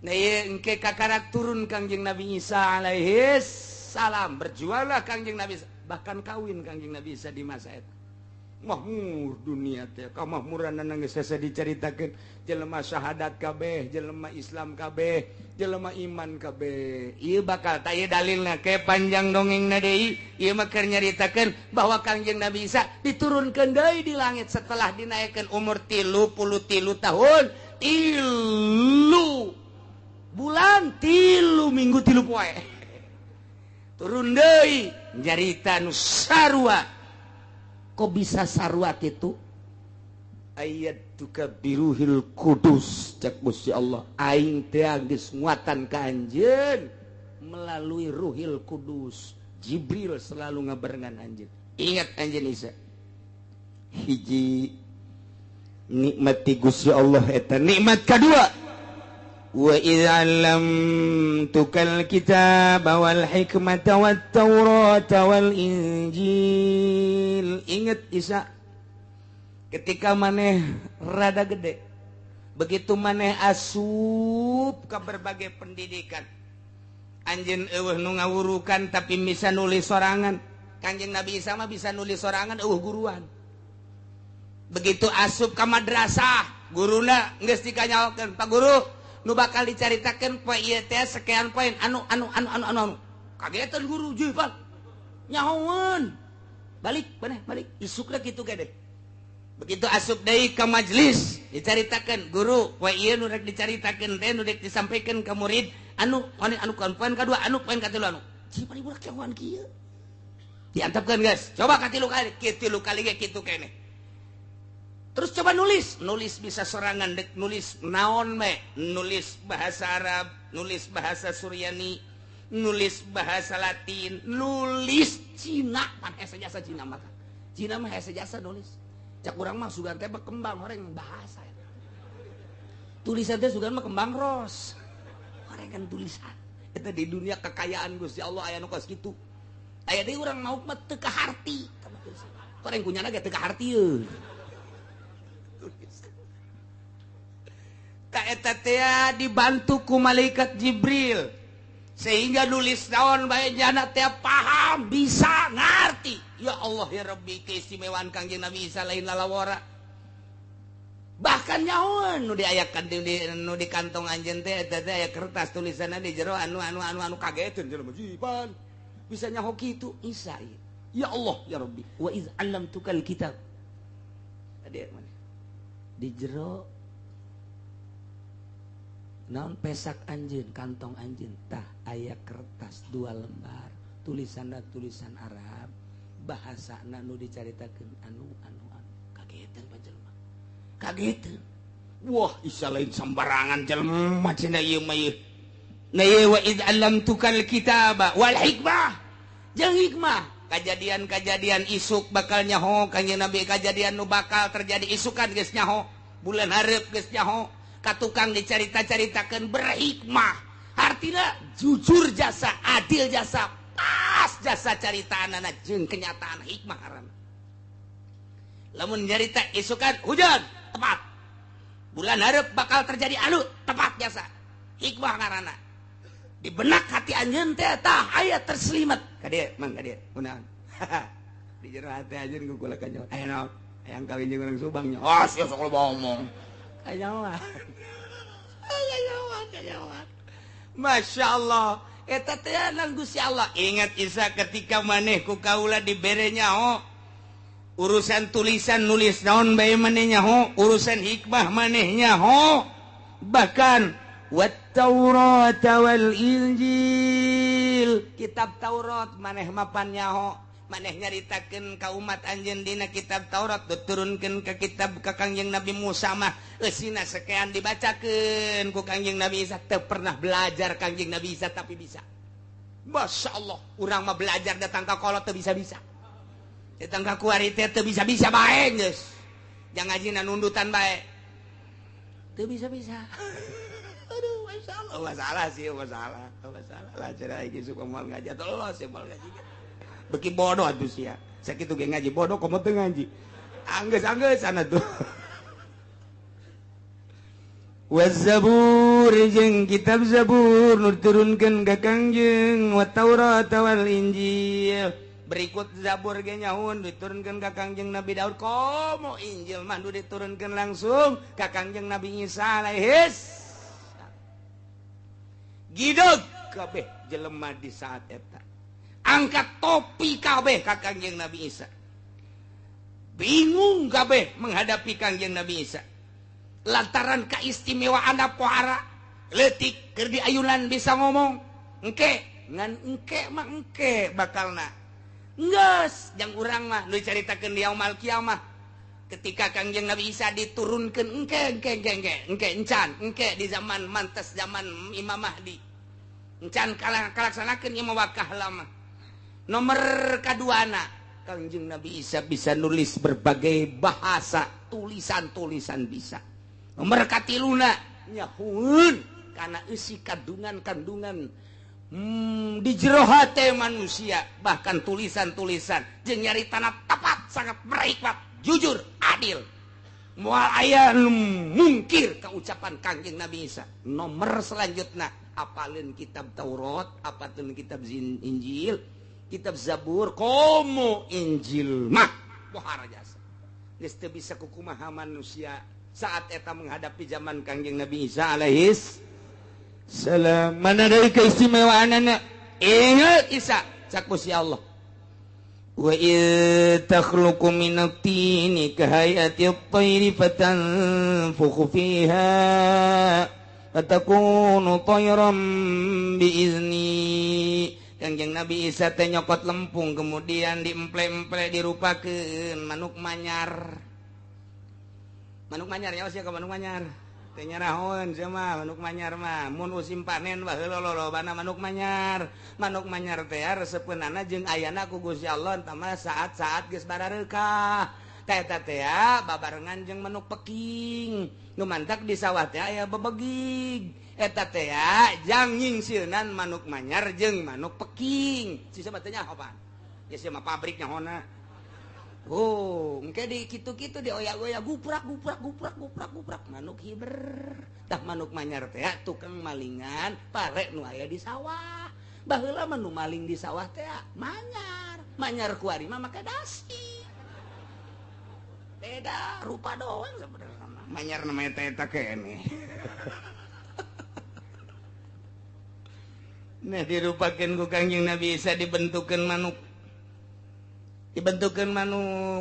nah ieu engke kakarak turun Kangjeng Nabi Isa alaihis salam berjuanglah Kangjeng Nabi Isa bahkan kawin Kangjeng Nabi Isa di masa eta makmur dunia teh kamakmuranna geus sasa dicaritakeun jelema syahadat kabeh jelema Islam kabeh jelema iman kabeh ieu bakal taya dalilna ke panjang dongengna deui ieu mah keur nyaritakeun bahwa Kangjeng Nabi Isa diturunkeun deui di langit setelah dinaikkeun umur 33 tahun 3 bulan 3 minggu 3 poe turun deui nyarita nu sarua kok bisa sarua kitu ayat tukabiruhil kudus cek Gusti Allah aing teh geus nguatan ka anjeun melalui ruhil kudus Jibril selalu ngabarengan anjeun ingat anjeun Isa hiji nikmati Gusti Allah eta nikmat kedua wa idza lamtukal kitaba wal hikmata wat taurata wal injil ingat Isa ketika maneh rada gede begitu maneh asup ke berbagai pendidikan anjeun eueuh nu ngawurukan tapi bisa nulis sorangan Kangjeng Nabi Isa mah bisa nulis sorangan eueuh guruan begitu asup ka madrasah guruna geus dikanyaokeun Pak Guru nu bakal dicaritakeun poe ieu teh sekian poin anu kagetan guru jipan nyahoeun balik isukna kitu ge deh begitu asup deui ka majelis dicaritakeun guru poe ieu nu rek dicaritakeun teh nu rek disampaikeun ka murid anu poin kadua poin katilu jipan budak nyahoeun kieu diantepkeun geus coba katilu kali ge kitu keneh terus coba nulis bisa sorangan dek nulis naon me nulis bahasa Arab nulis bahasa Suryani nulis bahasa Latin nulis Cina pan hese jasa Cina mah hese jasa nulis cak urang mah sugan teh berkembang horeng bahasa tulisan teh sugan mah kembang ros horeng kan tulisan eta di dunia kekayaan Gusti Allah aya nu kos kitu aya deui urang mau mah teu kaharti horeng kunyana ge teu kahartieun tak eta teh dibantu ku malaikat Jibril sehingga nulis naon bae jana teh paham bisa ngarti ya Allah ya Rabbi keistimewaan Kangjeng Nabi Isa lain lalawara bahkan nyahoeun nu diayakan nu di kantong anjeun teh eta teh aya kertas tulisanna di jero anu kageteun jelema jipan bisa nyaho kitu Isa ya Allah ya Rabbi wa iz 'allamtukal kitab tadi mana di jero naon pesak anjeun kantong anjeun tah aya kertas 2 lembar tulisanna tulisan Arab bahasana nu dicaritakeun anu kageteun panjelema kageteun wah Isa lain sambarangan jelema cenah ieu mah ieu na ieu wa id 'allamtukal kitaba wal hikmah jeung hikmah kajadian-kajadian isuk bakal nyaho Kanjeng Nabi kajadian nu bakal terjadi isukan geus nyaho bulan hareup geus nyaho ka tukang dicarita-caritakeun berhikmah artina jujur jasa adil jasa pas jasa caritaanana jeung kenyataan hikmah ngaranna lamun nyarita isukan hujan tepat bulan hareup bakal terjadi anu tepat jasa hikmah ngaranna di benak hati anjeun teh tah aya terselimet ka dieu mang ka dieu kunaon di jero hati anjeun gugula kanjong aya naon yang kawin jeung urang Subangnya. Ah, sia sok ngomong. Kayawan. Kayawan. Masya Allah. Eta teh nang Gusti Allah. Ingat Isa ketika maneh ku kaula dibere nyaho. Urusan tulisan nulis naon bae maneh nyaho, urusan hikmah maneh nyaho. Bahkan wat Taurat wal Injil. Kitab Taurat maneh mapan nyaho. Maneh nyaritakeun ka umat anjeun dina kitab Taurat diturunkeun ka kitab ka Kangjeng Nabi Musa mah eusina sakean dibacakeun ku Kangjeng Nabi Isa. Teu pernah belajar Kangjeng Nabi Isa tapi bisa. Masya Allah, urang mah belajar datang ka kolot teu bisa-bisa. Datang ka kuari teh teu bisa-bisa bae geus. Jang ngajina nundutan bae. Teu bisa-bisa. Aduh, Masya Allah, masalah sih, masalah. Lah cenah iki suka moal ngaji atuh los ya moal ngaji. Beki bodoh atuh sia. Sakitu ge ngaji bodoh komo teu ngaji. Anggeus sana tuh. Waz-Zabur jeung kitab Zabur nu diturunkeun ka Kangjeng wa Taurat wal Injil. Berikut Zabur ge nyahoun diturunkeun ka Kangjeng Nabi Daud. Komo Injil mah nu diturunkeun langsung ka Kangjeng Nabi Isa alaihis. Gidog kabeh jelema di saat eta. Angkat topi kabeh ka Kangjeng Nabi Isa. Bingung kabeh menghadapi Kangjeng Nabi Isa. Lantaran keistimewaan pohara leutik keur di ayunan bisa ngomong. Engke ngan engke mah engke bakalna. Geus jang urang mah nu dicaritakeun di yaumul kiamah. Ketika Kangjeng Nabi Isa diturunkeun engke encan engke di zaman mantes zaman Imam Mahdi. Encan kalaksanakeun ieu mah wakah lama. Nomor kaduana, Kangjeng Nabi Isa bisa nulis berbagai bahasa, tulisan-tulisan bisa. Nomor katiluna nyahuun karena isi kandungan di jero hate manusia, bahkan tulisan-tulisan jeung nyaritana tepat sangat berhikmat, jujur, adil. Moal aya mungkir ka ucapan Kangjeng Nabi Isa. Nomor selanjutnya apalin kitab Taurat, apalin kitab Injil, kitab Zabur, komo Injil mah pohara jasa. Geus teu bisa kukumaha manusia saat eta menghadapi zaman Kangjeng Nabi Isa alaihis salam. Mana dari keistimewaanna? Ingat Isa cak Gusti Allah. Wa takhluqu minat tini kahayati at-tayri fatanfukhu fiha fatakunu tayran biizni. Kangjeng Nabi Isa teh nyokot lempung kemudian diemple-emple dirupakeun manuk manyar. Manuk manyar ya sia ka manuk manyar. Teh nyarahoeun sia mah manuk manyar mah mun musim panen baheula lolobana manuk manyar. Manuk manyar teh resepeunana jeung ayana ku Gusti Allah entah mah saat-saat geus barareukah. Teh eta teh babarengan jeung manuk peking. Nu mantak di sawah teh aya bebegig. Eta teh jang nyingsilnan manuk manyar jeung manuk peking. Sisa batenya apaan? Ya sia mah pabrik nyahona. Oh, engke di kitu-kitu dioyak-oyak guprak manuk hiber. Tah manuk manyar teh tukang malingan pare nu aya di sawah. Baheula mah nu maling di sawah teh manyar. Manyar kuari mah make dasi. Beda rupa doang sebenarnya. Manyar namanya teh eta kene. Nah dirupakeun ku Kangjeng Nabi Isa dibentukeun manuk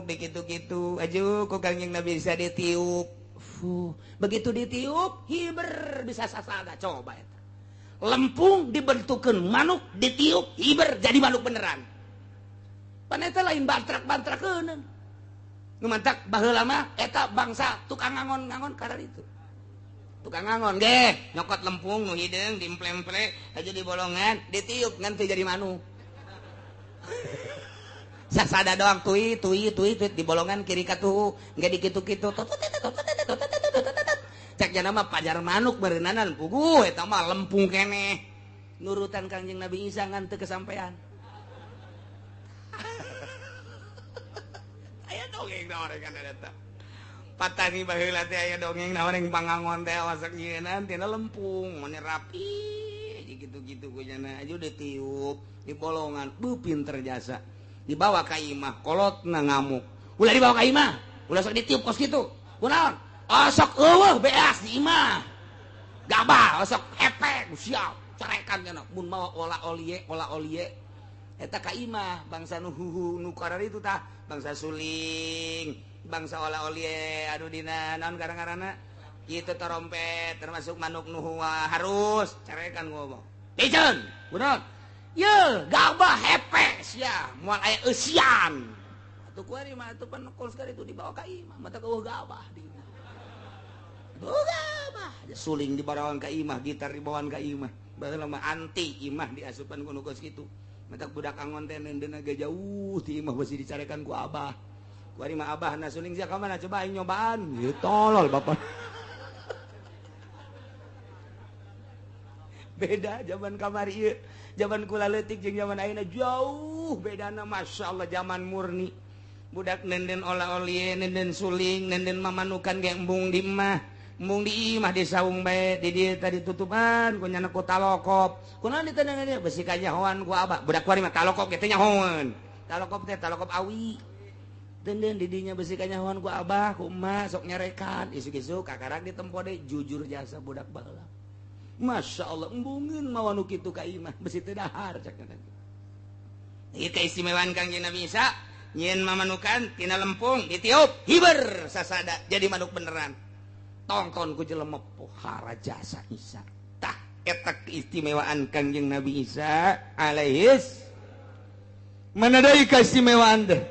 begitu-gitu aju ku Kangjeng Nabi Isa ditiup. Begitu ditiup hiber bisa sasada coba eta. Lempung dibentukeun manuk ditiup hiber jadi manuk beneran. Pan eta lain bantrak-bantrakeun. Nu mantak baheula mah eta bangsa tukang ngangon-ngangon karena itu. Tukang ngangon ge nyokot lempung nu hideung diemple-emple aja di bolongan ditiup ngan teu jadi manuk. Sasada doang tui di bolongan kiri katuhu engke dikitu-kitu cek jana mah pajar manuk beureunanan puguh eta mah lempung keneh nurutan Kangjeng Nabi Isa ngan teu kesampean. Aya dongeng naorengan eta patani baheula teh aya dongeng naoreng pangangon teh wasak nyieunnan tina lempung mun rapi gitu-gitu kujana aju ditiup di bolongan pinter jasa. Dibawa ka imah kolotna ngamuk ulah dibawa ka imah ulah sok ditiup kos kitu kunaon sok eueuh beas di imah gabah sok hepek siap carekan cenah mun mawa ola olie eta ka imah bangsa nu huhu nu karar itu tah bangsa suling bangsa ola olie anu dina naon garang-garana kitu trompet termasuk manuk nu harus carekan ngomong diceun kunaon ye gabah hepek sia moal aya eusian atuh kuari mah atuh panekol sekali itu dibawa ka imah mata eueuh gabah di gabah suling dibawakan ka imah gitar dibawakan ka imah baheula mah anti imah diasupan ku nu kos kitu mata budak angon teh neundeuna ge jauh ti imah beusi dicarekan ku abah kuari mah abahna suling sia ka mana coba aing nyobaan ieu tolol bapak beda zaman kamari ieu zaman kula leutik jeung zaman ayeuna jauh bedana masyaallah zaman murni budak nenden ola-olie nenden suling nenden mamanukan ge embung di imah di saung bae di dieu tadi tutupan ku nyana ku talokop kunaon diteuneung dia besi ka nyahoan ku abah budak kuari mah talokop ge teh nyahoan talokop teh talokop awi teuneun di dinya besi ka nyahoan ku abah ku emak sok nyarekan isuk-isuk kakarang ditempo deui jujur jasa budak baheula masyaallah embungeun mawa nu kitu ka imah besi teu dahar cak eta ieu keistimewaan Kangjeng Nabi Isa nyeun mamanukan tina lempung ditiup hiber sasada jadi manuk beneran tonton ku jelema pohara jasa Isa tah eta keistimewaan Kangjeng Nabi Isa alaihis mana deui keistimewaan teh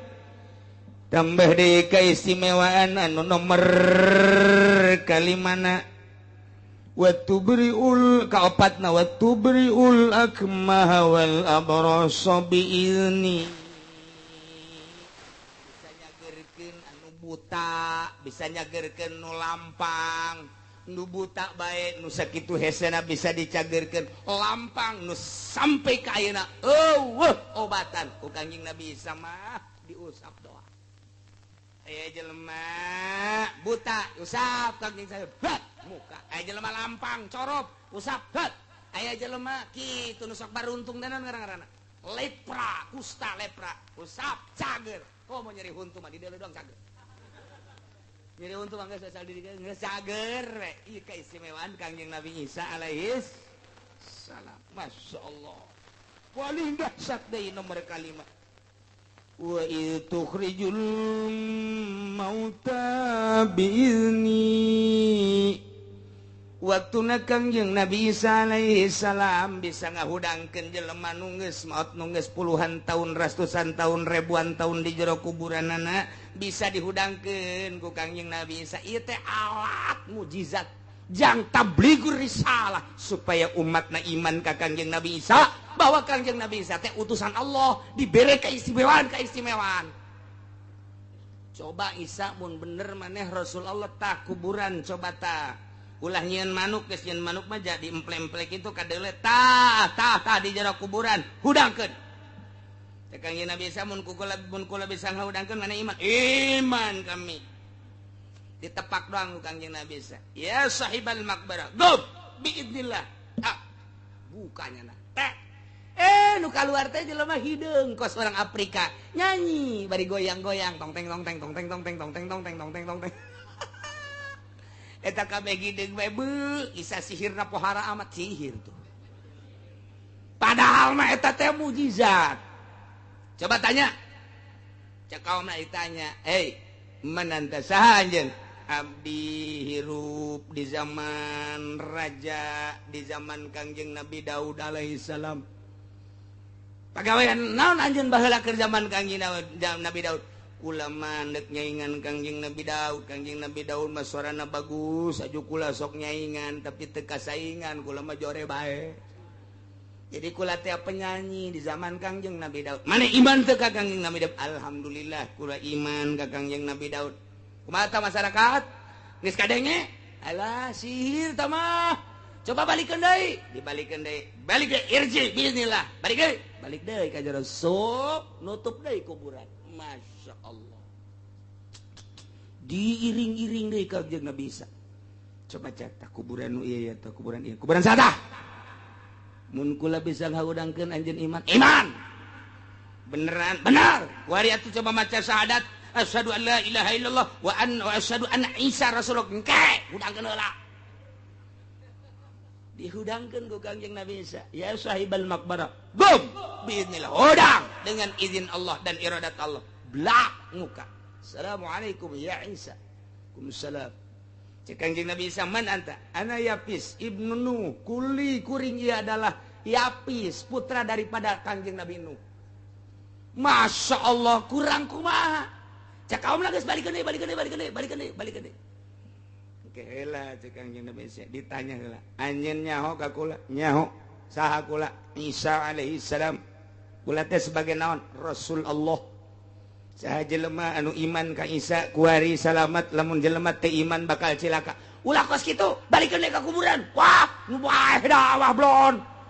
tambah deui keistimewaan anu nomor kalimana wa tubriul kaopatna wa tubriul akmaha wal abrasa biizni buta bisa nyagerkeun nu lampang nu buta bae nu sakitu hesena bisa dicagerkeun lampang nu sampai ka ayeuna obatan ku Kangjeng Nabi Isa mah diusap doa aya jelema buta usap Kangjeng saya muka aya jelema lampang corop usap aya jelema kitu nu sok baruntung danan ngaran-ngaranna lepra kusta lepra usap cager mau nyeri huntu mah di deuleu doang cager jadi untuk angga sasal diri geus cager ieu keistimewaan Kangjeng Nabi Isa alaihis salam masyaallah paling dahsyat deui nomor kalimat wa tukhrijul mauta biizni waktuna Kangjeng Nabi Isa alaihis salam bisa ngahudangkeun jelema nu geus maot nu geus puluhan tahun ratusan tahun ribuan tahun di jero kuburanana bisa dihudangkeun ku Kangjeng Nabi Isa ieu teh alat mukjizat jang tablighur risalah supaya umatna iman ka Kangjeng Nabi Isa bahwa Kangjeng Nabi Isa teh utusan Allah dibere keistimewaan coba Isa mun bener maneh Rasul Allah tah kuburan coba tah ulah nyieun manuk geus nyieun manuk mah jadi emplek-emplek itu kadeule tah di jero kuburan hudangkeun teh Kangjeng Nabi Isa mun kula bisa ngahudangkeun mana iman kami ditepak doang ku Kangjeng Nabi Isa ya sahibal maqbarah gum biidznillah bukanya nah teh nu kaluar teh jelema hideung kos orang Afrika nyanyi bari goyang-goyang tong teng tong teng tong teng tong teng tong teng tong teng tong teng tong teng eta kabeh gideung bae beu Isa sihirna pohara amat sihir tuh padahal mah eta teh mukjizat coba tanya cek kaumna ditanya menanta saha anjeun abdi hirup di zaman raja di zaman Kangjeng Nabi Daud alaihi salam pagawean naon anjeun baheula keur zaman Kangjeng Nabi Daud ulama nek nyaingan Kangjeng Nabi Daud mah suarana bagus aju kula sok nyaingan tapi teu kasaingan kula mah jore bae jadi kula teh penyanyi di zaman Kangjeng Nabi Daud mane iman teu ka Kangjeng Nabi Daud alhamdulillah kula iman ka Kangjeng Nabi Daud kumaha tah masyarakat geus kadenge alah sihir tah mah coba balikeun deui dibalikeun deui balik deui irji bismillah balik deui ka jero sok nutup deui kuburan Masya Allah diiring-iring deui Kangjeng Nabi Isa coba cek tah kuburan nu ieu ya tah kuburan ieu kuburan saha mun kula bisa ngahudangkeun anjeun iman beneran benar kuari atuh coba maca syahadat asyhadu an la ilaha illallah wa asyhadu anna Isa rasulullah engke hudangkeun heula dihudangkeun ku Kangjeng Nabi Isa ya sahibal maqbarah gum biidznillah hudang dengan izin Allah dan iradat Allah blak muka assalamualaikum ya Isa waalaikumsalam cek Kangjeng Nabi Isa man anta ana Yapis ibnu Nuh kuli kuring ia adalah Yapis putra daripada Kangjeng Nabi Nuh. Masya Allah kurang kumaha cek kaum lagi balikeun deui oke heula cek Kangjeng Nabi Isa ditanya heula anjeun nyaho ka kula nyaho saha kula Isa alaihi salam kula teh sebagai naon Rasul Allah saha jelema anu iman ka Isa kuari salamat lamun jelema teh iman bakal cilaka ulah kos kitu balikeun deui ka kuburan wah nu bae dah blon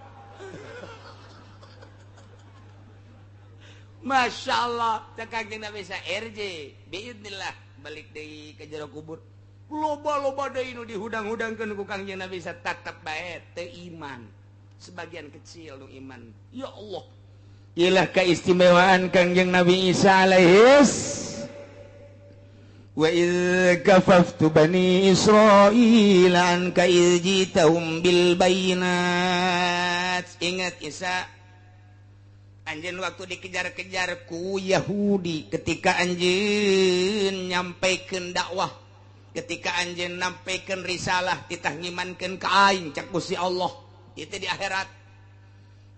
Masya Allah cek Kangjeng Nabi Isa RJ biidznillah balik deui ka jero kubur loba-loba deui nu dihudang-hudangkeun ku Kangjeng Nabi Isa tetep bae teu iman sebagian kecil nu iman ya Allah ilah keistimewaan Kangjeng Nabi Isa alaihis wa idz kafaftu bani Israil anka idz jitahum bil bayinat ingat Isa anjeun waktu dikejar-kejar ku Yahudi ketika anjeun nyampaikeun dakwah ketika anjeun nampaikeun risalah titah ngimankeun ka aing cak Gusti Allah itu di akhirat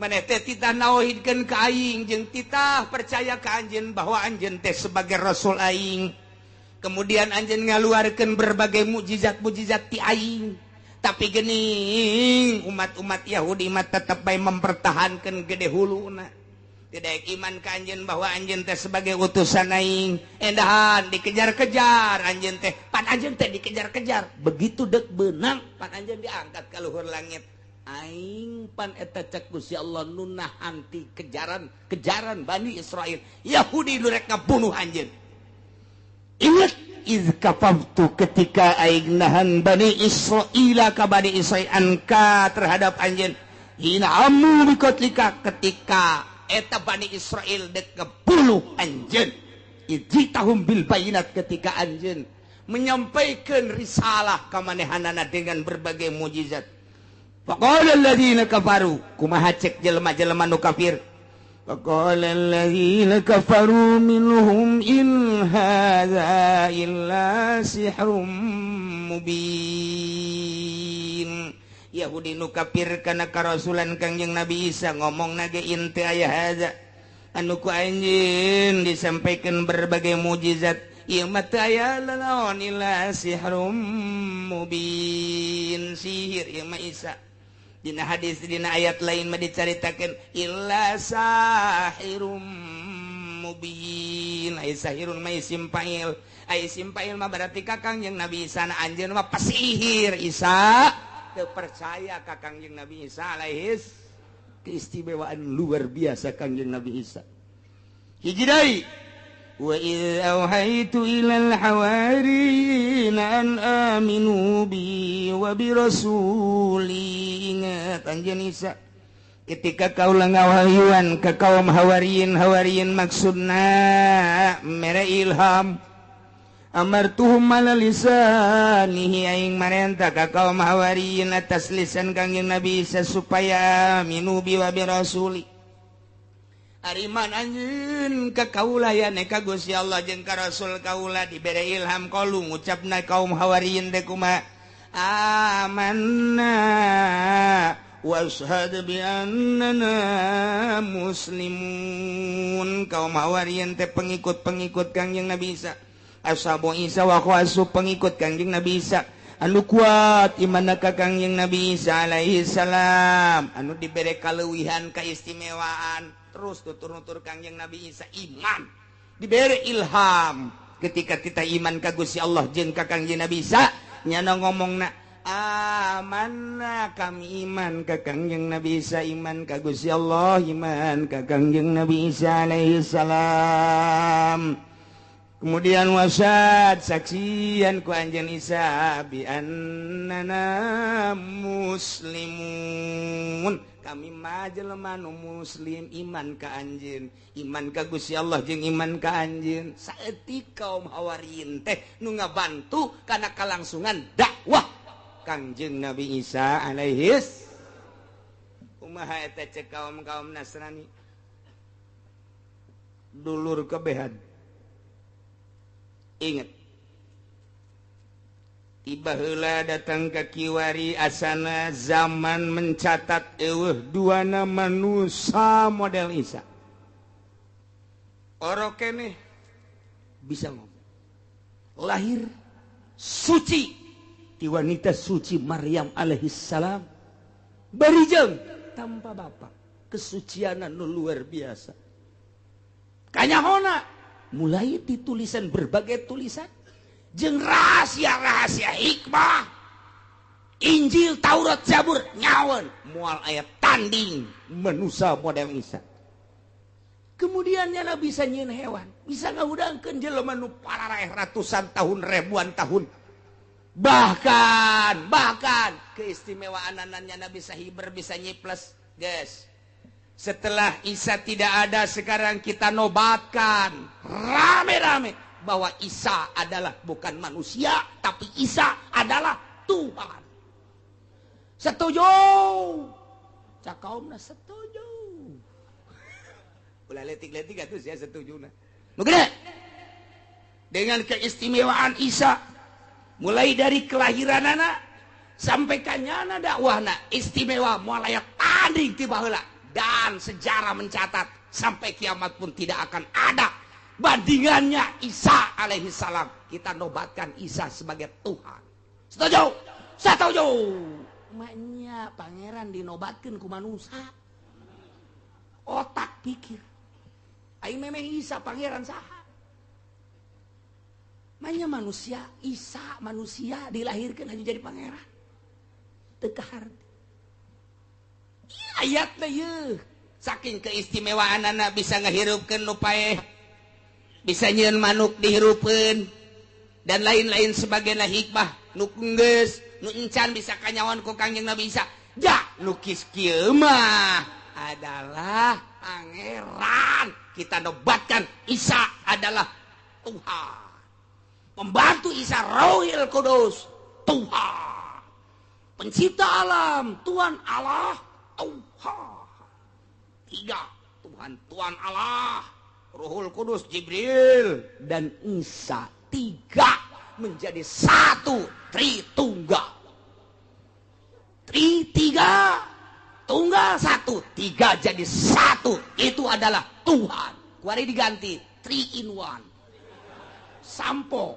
maneh teh titah nauhidkeun ka aing jeung titah percaya ka anjeun bahwa anjeun teh sebagai rasul aing kemudian anjeun ngaluarkeun berbagai mukjizat-mukjizat ti aing tapi geuning umat-umat Yahudi mah tetep bae mempertahankeun gede huluna tidak iman ka anjeun bahwa anjeun teh sebagai utusan aing endahan dikejar-kejar anjeun teh pan anjeun teh dikejar-kejar begitu deuk beunang pan anjeun diangkat ka luhur langit aing pan eta cek Gusti Allah nu nahan ti kejaran Bani Israil Yahudi nu rek ngabunuh anjeun ingat iz kafaftu ketika aing nahan Bani Israil ka Bani Israil anka terhadap anjeun hina amu bikotlika ketika eta Bani Israel dek ngebunuh anjeun ijitahum bil bayinat ketika anjeun menyampaikan risalah ka manehanana dengan berbagai mukjizat faqala alladziina kafaru kumaha cek jelema-jelema nu kafir faqala alladziina kafaru minhum in hadza illa sihrun mubin Yahudi nu kafir kana karasulan Kangjeng Nabi Isa ngomong nage inti aya haza anu ku anjeun disampaikan berbagai mukjizat ieu mah teu aya naon illa sihrum mubin sihir ieu mah Isa dina hadis dina ayat lain mah dicaritakeun illa sahirum mubin ai sahirun mah isim fa'il ai isim fa'il mah berarti ka Kangjeng Nabi Isa na anjeun mah pasihir Isa percaya ka Kangjeng Nabi Isa alaihis keistimewaan luar biasa Kangjeng Nabi Isa hiji deui wa idz auhaitu ilal hawariyin an aminu bi wa bi rasuli ingat anjeun Isa ketika kaula ngawahyuan ka kaum hawariyin maksudna mere ilham amartuhum ala lisanihi aing marenta ka kaum hawariyin atas lisan Kangjeng Nabi Isa supaya minubi wa bi rasuli ariman anjeun ka kaula ya ne ka Gusti Allah jeung ka rasul kaula dibere ilham qalu ngucapna kaum hawariyin teh kumaha amanna washhad bi annana muslimun kaum hawariyin teh pengikut-pengikut Kangjeng Nabi Isa ashabu Isa wa khawasu pengikut Kangjeng Nabi Isa anu kuat imanna ka Kangjeng Nabi Isa alaihi salam anu dibere kaleuwihan kaistimewaan terus tutur-nutur Kangjeng Nabi Isa iman dibere ilham ketika kita iman ka Gusti Allah jeung ka Kangjeng Nabi Isa nyana ngomongna amanna kami iman ka Kangjeng Nabi Isa iman ka Gusti Allah iman ka Kangjeng Nabi Isa alaihi salam kemudian wasad saksian ku anjeun Isa bi annana muslimun kami majelema nu muslim iman ka anjeun iman ka Gusti Allah jeung iman ka anjeun saeutik kaum hawariyin teh nu ngabantu kana kalangsungan dakwah Kangjeng Nabi Isa alaihis kumaha eta cek kaum Nasrani dulur kebehan ingat tiba heula datang ke kiwari asana zaman mencatat eueuh duana manusia model Isa oro keneh bisa ngomong lahir suci ti wanita suci Maryam alaihissalam barijeng tanpa bapak kesucianan nu luar biasa kanyahona mulai ditulisan berbagai tulisan jeung rahasia-rahasia hikmah Injil, Taurat, Zabur nyawan moal ayat tanding manusia model Isa kemudian nyana bisa nyieun hewan bisa ngahudangkeun jelema nu parareh ratusan tahun ribuan tahun bahkan keistimewaan nyana bisa hiber bisa nyiples guys setelah Isa tidak ada sekarang kita nobatkan rame-rame bahwa Isa adalah bukan manusia tapi Isa adalah Tuhan. Setuju? Cak kaumna setuju. Ulah letik-letik atuh saya setuju na. Nu gede. Dengan keistimewaan Isa mulai dari kelahiranana sampai kanyana dakwahna istimewa moal aya tanding ti baheula dan sejarah mencatat sampai kiamat pun tidak akan ada bandingannya Isa alaihissalam. Kita nobatkan Isa sebagai Tuhan. Setuju? Setuju. Maknya pangeran dinobatkan ku manusia. Otak pikir. Aing memeh Isa pangeran saha? Maknya manusia, Isa manusia dilahirkan hanya jadi pangeran. Teu kaharti. Ayatna yeuh. Saking keistimewaanana bisa ngahirupkeun nu paeh. Bisa nyieun manuk dihirupkeun dan lain-lain sebagainya hikmah nu geus nu encan bisa kanyawan ku Kangjeng Nabi Isa ja nu kieu mah adalah pangeran kita nobatkan Isa adalah Tuhan pembantu Isa Rohil Kudus Tuhan pencipta alam Tuhan Allah Tuhan tiga Tuhan Allah Ruhul Kudus Jibril dan Isa tiga menjadi satu Tritunggal tiga tunggal satu tiga jadi satu itu adalah Tuhan kuari diganti 3 in 1 sampo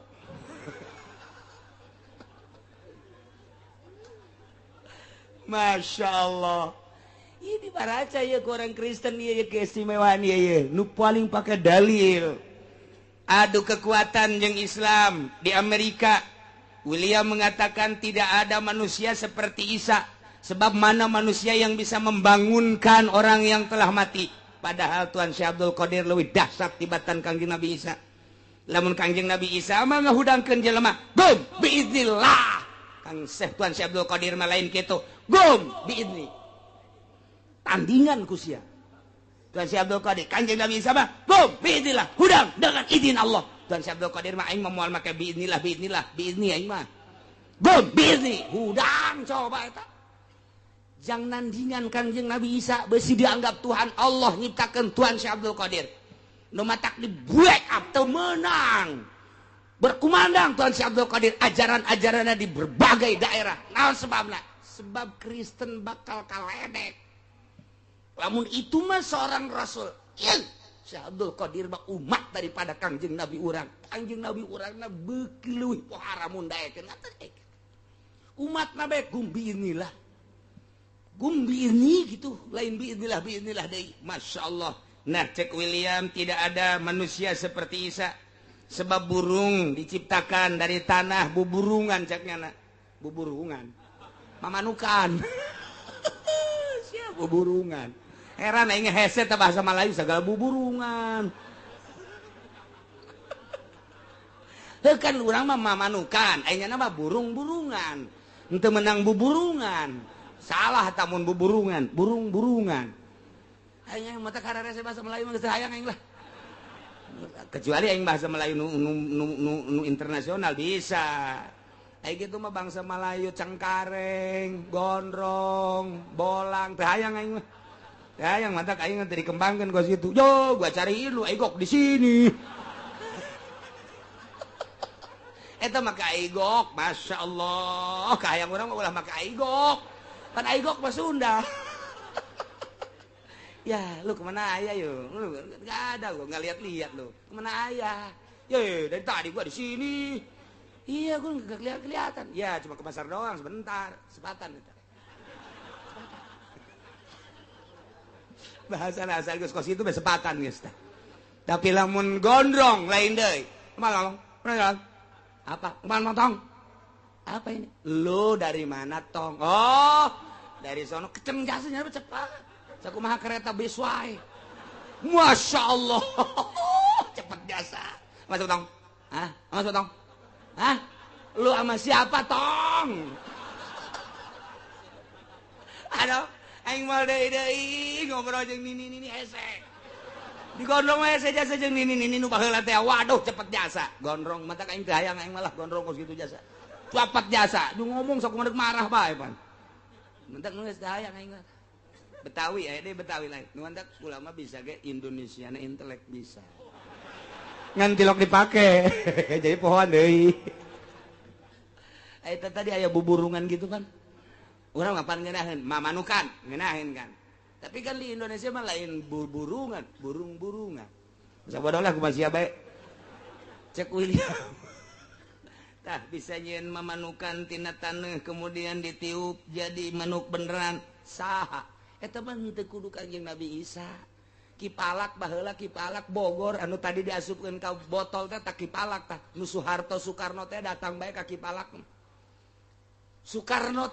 Masya Allah ini baraca ya orang Kristen ya keistimewaan ya nu paling pakai dalil adu kekuatan jeung Islam di Amerika William mengatakan tidak ada manusia seperti Isa sebab mana manusia yang bisa membangunkan orang yang telah mati padahal Tuhan Syekh Abdul Qadir leuwih dahsyat tibatan Kangjeng Nabi Isa lamun Kangjeng Nabi Isa mah ngahudangkeun jelema gum biiznillah Kang Syekh Tuhan Syekh Abdul Qadir mah lain kitu gum biizni tandingan kusia Tuhan Syekh Abdul Qadir Kangjeng Nabi Isa mah gum biidznillah hudang dengan izin Allah Tuhan Syekh Abdul Qadir mah aing mah moal make biidznillah biizni aing mah gum biizni hudang coba eta jang nandingan Kangjeng Nabi Isa beusi dianggap Tuhan Allah nyiptakeun Tuhan Syekh Abdul Qadir nu matak di break up teu meunang berkumandang Tuhan Syekh Abdul Qadir ajaran-ajaranna di berbagai daerah naon sebabna sebab Kristen bakal kaledek lamun itu mah seorang rasul Syekh Abdul Qadir mah umat daripada Kangjeng Nabi urang Kangjeng Nabi urangna beuki leuwih pohara mun daekeun umatna bae gumbinilah gumbini gitu lain biidznillah deui Masya Allah nah cek William tidak ada manusia seperti Isa sebab burung diciptakan dari tanah buburungan ceknya buburungan mamanukan siapa buburungan heran aing heset bahasa Melayu segala buburungan kan urang mah mamanukan aingna mah burung-burungan henteu menang buburungan salah tamun buburungan burung-burungan aing mata karare bahasa Melayu mah hayang aing lah kecuali aing bahasa Melayu nu internasional bisa aing gitu mah bangsa Melayu cengkareng gondrong bolang teh hayang aing mah teh hayang mata aing teh dikembangkeun kos kitu yo gua cariin lu aigok di sini eta mah aigok Masya Allah kahayang urang mah ulah make aigok kan aigok mah Sunda ya lu kemana ayah yo lu gak ada gua nggak lihat lu kemana ayah yo dari tadi gua di sini iya gua nggak kelihatan ya cuma ke pasar doang sebentar sepatan itu bahasa asal kos itu sepatan guys tapi lamun gondrong lain deh kemana apa kemana tong apa ini lu dari mana tong oh dari sono keceng jasanya cepat sakumaha kereta bis wae. Masya Allah. Cepet jasa. Masuk tong. Hah? Masuk tong. Hah? Lu sama siapa tong? Aduh, aing mal deui ngobrol jeung nini hese. Digondrong we hese jasa jeung nini nu baheula teh. Waduh, cepet jasa. Gondrong mata aing teh hayang aing malah gondrong kos kitu jasa. Cepet jasa. Du ngomong sakumaha marah bae pan. Mentek nu geus hayang aing mah. Betawi deh Betawi lain nuandak ulama bisa ge Indonesia na intelek bisa ngan tilok dipake jadi pohon deui eta tadi aya buburungan gitu kan urang ngapan ngeunaheun mamanukan ngeunaheun kan tapi kan di Indonesia mah lain burungan burung-burungan sabodoh lah kumaha sia bae cek William tah bisa nyeun mamanukan tina taneuh kemudian ditiup jadi manuk beneran saha eta mah teu kudu Kanjeng Nabi Isa Kipalak baheula Kipalak Bogor anu tadi diasupkeun ka botol teh tak Kipalak tah nu Soeharto Soekarno teh datang bae ka Kipalak Soekarno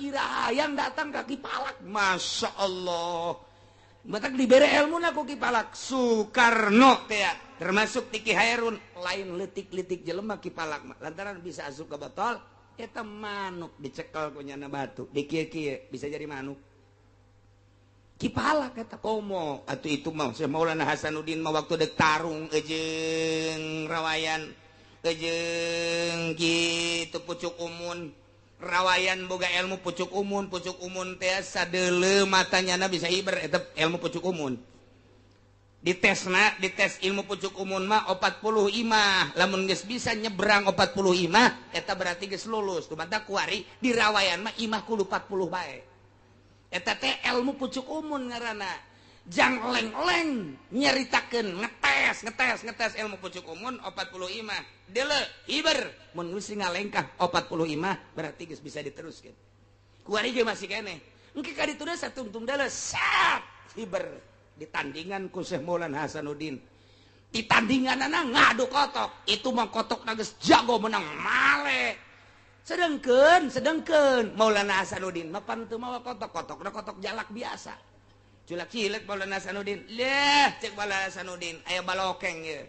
ira hayang datang ka Kipalak Masya Allah matak dibere ilmuna ku Kipalak Soekarno teh termasuk Tiki Hairun lain leutik-leutik jelema Kipalak lantaran bisa asup ka botol eta manuk dicekel ku nyana batu dikieu-kieu bisa jadi manuk Kipalak kata komo atuh itu mah Syekh Maulana Hasanuddin mah waktu dek tarung jeung rawayan jeung kitu pucuk umun rawayan boga ilmu pucuk umun teh sadeuleu matanyana bisa hiber eta ilmu pucuk umun dites ilmu pucuk umun mah 40 imah lamun geus bisa nyebrang 40 imah eta berarti geus lulus tuh mata kuari di rawayan mah imah kudu 40 bae eta teh ilmu pucuk umun ngaranna jang leng-leng nyaritakeun ngetes ilmu pucuk umun 40 imah deuleu hiber mun geus ngalengkah 40 imah berarti geus bisa diteruskeun kuari ge masih keneh engke ka ditu deui satuntung deuleu sat hiber ditandingan ku Syekh Maulana Hasanuddin ditandinganana ngadu kotok itu mah kotokna geus jago menang male sedengkeun Maulana Hasanuddin mah panteu mawa kotok-kotok kotok jalak biasa culak cilik Maulana Hasanuddin leh cek Maulana Hasanuddin aya balokeng ye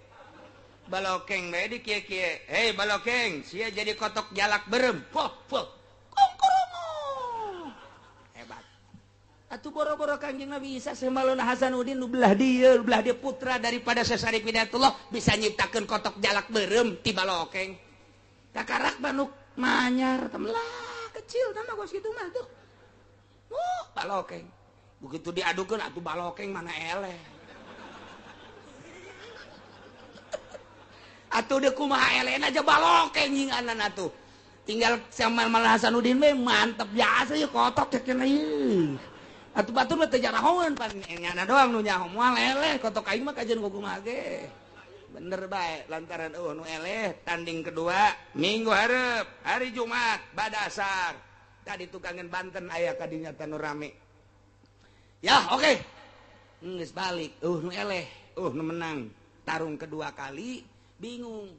balokeng bae di kieu-kieu hei balokeng sia jadi kotok jalak berem poh kongkoromo hebat atuh boro-boro Kanjeng Nabi Isa Syekh Maulana Hasanuddin nu belah dia putra daripada Syekh Hidayatullah bisa nyiptakeun kotok jalak berem ti balokeng kakarak manuk manyar temlah kecil nama gua segitu mah tuh balokeng begitu diadukeun atuh balokeng mana eleh atuh deuk kumaha elehna aja balokeng nyinganan atuh tinggal sama Maulana Hasanuddin we mantep biasa ya kotok cek ieu atuh batur mah teu jarahoeun pan nyana doang nu nyaho moal eleh kotok aing mah kajian kumaha ge bener baik lantaran nu eleh tanding kedua minggu hareup hari Jumat badasar tadi tukangan Banten aya kadinya tanu rame ya oke geus balik nu eleh nu menang tarung kedua kali bingung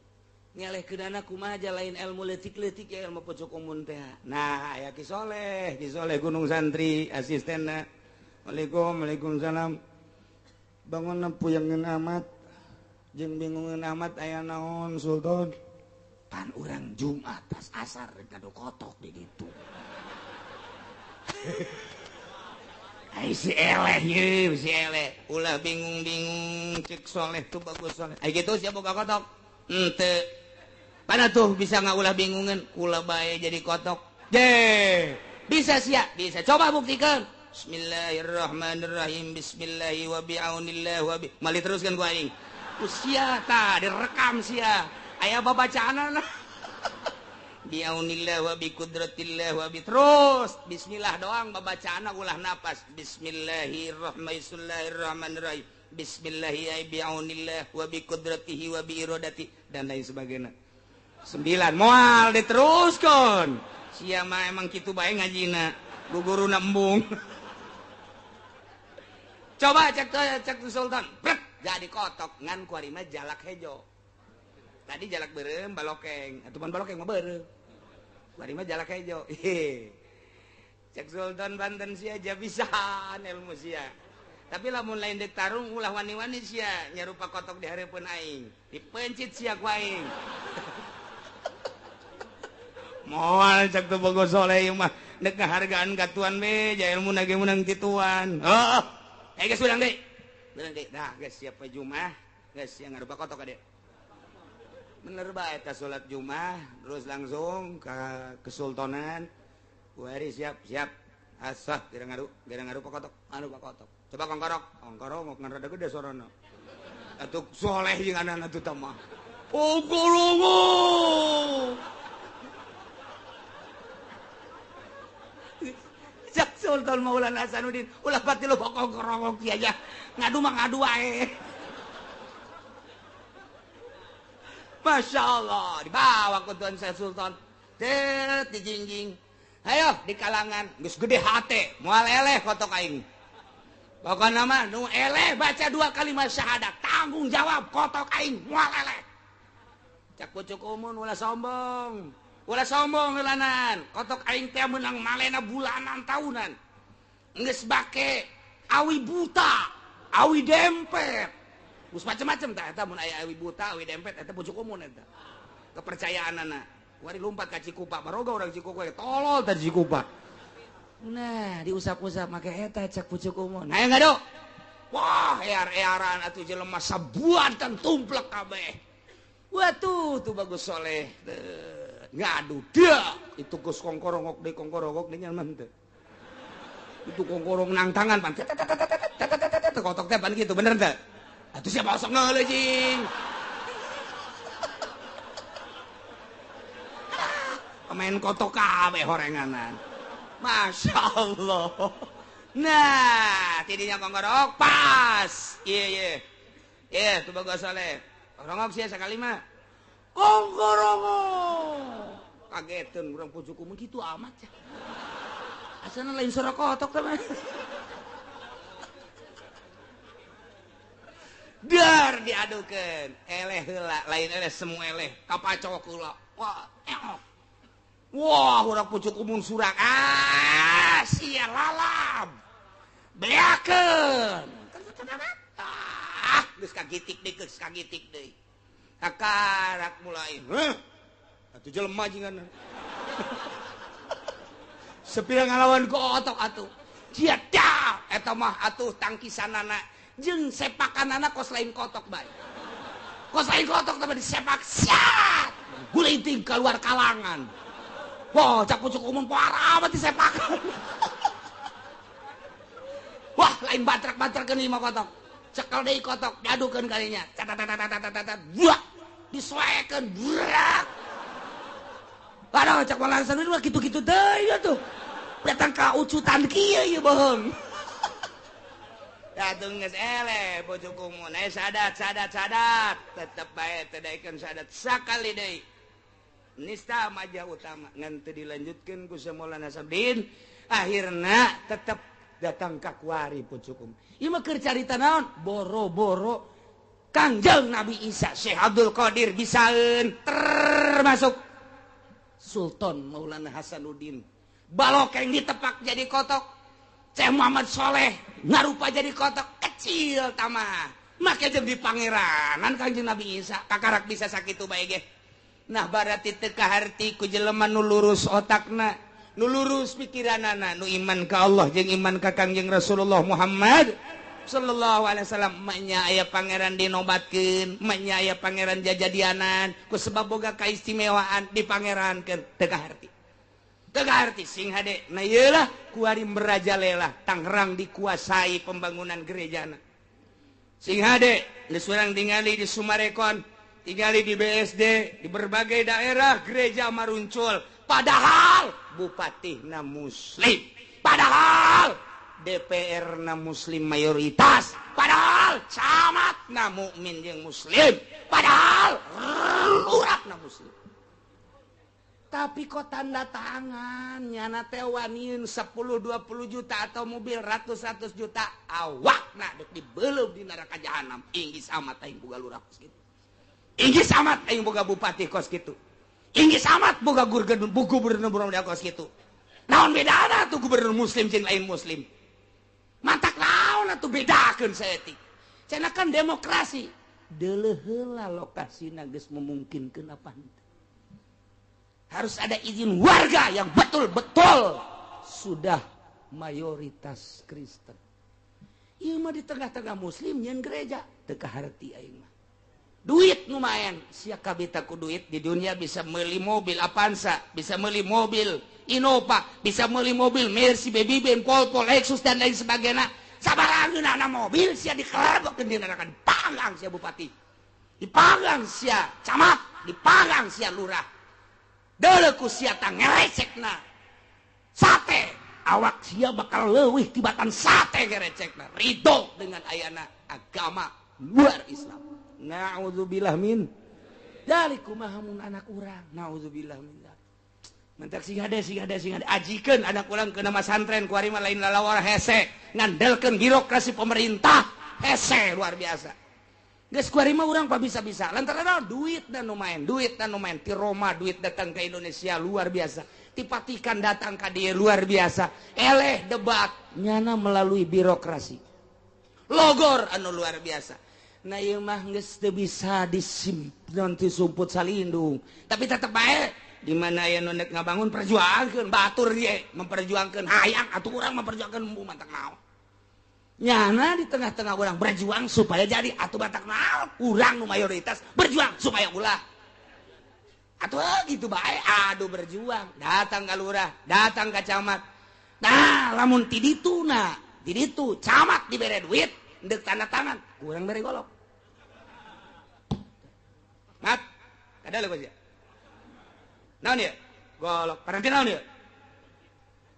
nyelehkeunana kumaha aja lain ilmu leutik-leutik ya ilmu pucuk umun teh nah aya Ki Soleh Gunung Santri asistenna Waalaikumsalam bangun puyengkeun amat jeung bingungeun amat aya naon Sultan pan urang Jumat pas asar kado kotok di ditu Ai si eleh ye, si eleh. Ulah bingung-bingung cek soleh tuh bagus soleh. Ai gitu sia boga kotok. Henteu. Pana tuh bisa ngaulah bingungan, kula bae jadi kotok. Deh. Bisa sia, bisa. Coba buktikan. Bismillahirrahmanirrahim. Bismillahi wa bi'aunillah wa bi. Mali teruskan ku aing. Sia tah direkam sia. Aya babacaanna. Bi'aunillah wa bi qudratillah wa bi terus bismillah doang babacaanna ulah napas bismillahirrahmanirrahim bismillahi ay bi'aunillah wa bi qudratihi wa bi iradati dan lain sebagainya 9 moal diteruskan sia mah emang kitu bae ngajina guguruna embung coba cek Sultan brek jadi kotok ngan kuari mah jalak hejo tadi jalak beureum balokeng atuh pan balokeng mah beureum bari mah jalak hejo. Cek Sultan Banten sia aja bisa ilmu sia. Tapi lamun lain dek tarung ulah wani-wani sia nyarupa kotok di hareupeun aing. Dipencit sia ku aing. Moal cek teu bogo soleh ieu mah deuk ngahargaan ka tuan we ja ilmu ge meunang ti tuan. Oh. Geus urang deui. Urang deui. Dah geus siap we Jumat. Geus sia ngarupa kotok ka dieu. Bener bae eta salat Jumat terus langsung ke kesultanan kuari siap asah gerang ngaru pakotok coba kongkorok ngarada gede sorana atuh soleh jeung anana atuh mah pongkorongo jak Sultan Maulana Hasanuddin ulah pati lo pongkorongo kieu aja ngadu mah ngadu wae. Masya Allah dibawa ke Tuan Syekh Sultan dijingjing ayo di kalangan geus gede hate moal eleh kotok aing pokokna mah nu eleh baca 2 kalimat syahadat tanggung jawab kotok aing moal eleh cak pucuk umun ulah sombong heulanan kotok aing teh meunang malena bulanan tahunan geus bake awi buta awi dempet gus macam-macam tah eta mun aya awi buta awi dempet eta pucuk umun eta kepercayaanana wari lumpat ka Cikupa baroga urang Cikupa tolol tah Cikupa nah diusap-usap make eta cek pucuk umun aya ngado wah ear-earan atuh jelema sabuatan tumplek kabeh wah tuh bagus soleh ngadu dah itu geus kongkorongok deui nyaman teh itu kongkorong nang tangan pan kotok teh pan kitu bener teh atuh siapa osok ngeuleuh jing pemain kotok kabeh horenganan Masya Allah nah tidinya kongkorok pas iya tuh bagus soleh rongok sia sakali mah kongkorongo kageteun urang pucuk umun kitu amat ya asana lain suara kotok teh dar diadukeun eleh heula lain eleh semu eleh kapacok heula wah urang pucuk umun surak sia lalab beakeun geus kagitik deui kakarak mulai atuh jelema jingan sepira ngalawan kotok atuh sia dah eta mah atuh tangkisanana jeung sepakanana kos lain kotok bae. Kos lain kotok tapi disepak siat. Guliting keluar kalangan. Wah, cak pucuk umum parah amat disepakan. Wah, lain batrak-batrakeun lima kotok. Cekel deui kotok, diadukeun kalinya. Tat. Buak. Disuekeun burak. Aduh, cak Malansan mah kitu-kitu deui atuh. Datang ka ucutan kieu ieu bohong. Datung geus eleh pucuk umun sadat tetep bae teu daekeun sadat sakali deui nista maja utama ngan teu dilanjutkeun ku Maulana Hasanuddin akhirna tetep datang ka kuari pucuk umun ieu mah keur carita naon boro-boro Kangjeng Nabi Isa Syekh Abdul Qadir bisaeun termasuk Sultan Maulana Hasanuddin balokeng ditepak jadi kotok Syekh Muhammad Soleh ngarupa jadi kotok kecil tamah make jeung di pangeranan Kangjeng Nabi Isa kakarak bisa sakitu bae ge nah barati teu kaharti ku jelema nu lurus otakna nu lurus pikiran anak nu iman ke Allah jeung iman ka Kangjeng Rasulullah Muhammad sallallahu alaihi wasallam. Maknya aya pangeran dinobatkeun, maknya aya pangeran jajadianan ku sebab boga kaistimewaan dipangerankeun teu kaharti. Teu kaharti sing hade na ieu lah kuari merajalela Tangerang dikuasai pembangunan gerejana. Sing hade geus urang tingali di Sumarekon, tingali di BSD, di berbagai daerah gereja maruncul. Padahal bupati na muslim, padahal DPR na muslim mayoritas, padahal camat na mukmin jeung muslim, padahal lurah na muslim. Tapi kok tanda tangan nyana teh waniun 10-20 juta atau mobil ratus-ratus juta awakna dek dibeuleuh di neraka jahanam. Inggis amat aing boga lurah kos kitu. Inggis amat aing boga bupati kos kitu. Inggis amat boga gubernur kos kitu. Naon bedana tuh gubernur muslim jeung lain muslim? Mantak naon atuh bedakeun saeutik. Cenah kan demokrasi. Deuleuh heula lokasina geus memungkinkeun apa henteu. Harus ada izin warga yang betul-betul sudah mayoritas Kristen. Ieu mah di tengah-tengah muslim nyeun gereja teu kaharti aing mah. Duit lumayan, sia kabita ku duit di dunia bisa meuli mobil Avanza, bisa meuli mobil Innova, bisa meuli mobil Mercy, Baby Ben, Volvo, Lexus dan lain sebagainya. Sabarangeun ana mobil sia dikelebokeun di neraka, dipanggang sia bupati. Dipanggang sia camat, dipanggang sia lurah. Deuleuh ku sia tah ngerecekna sate, awak sia bakal leuwih tibatan sate ngerecekna. Ridho dengan ayana agama luar Islam. Nauzubillah min dzalik kumaha mun anak urang. Nauzubillah min dzalik. Mentak sing hade ajikeun anak urang ke nama santren ku ari mah lain lalawar hese ngandelkeun birokrasi pemerintah hese luar biasa. Geus kuari mah urang bisa-bisa. Lantaran duit dan lumayan ti Roma duit datang ke Indonesia luar biasa. Ti Vatikan datang ka dieu luar biasa. Eleh debat nyana melalui birokrasi. Logor anu luar biasa. Nah ieu mah geus teu bisa disimpen ti sumput salindung. Tapi tetep bae di mana aya nu nek ngabangun perjuangkeun batur ye memperjuangkeun hayang atuh urang memperjuangkeun mumpu mantak naon. Nyana di tengah-tengah orang berjuang supaya jadi atuh batak naon urang nu mayoritas berjuang supaya ulah atuh gitu bae aduh berjuang datang ka lurah datang ka camat. Nah lamun ti ditu camat dibere duit endeuh tanda tangan urang bere golok mat kada leuh sia naon ieu golok paranti naon ieu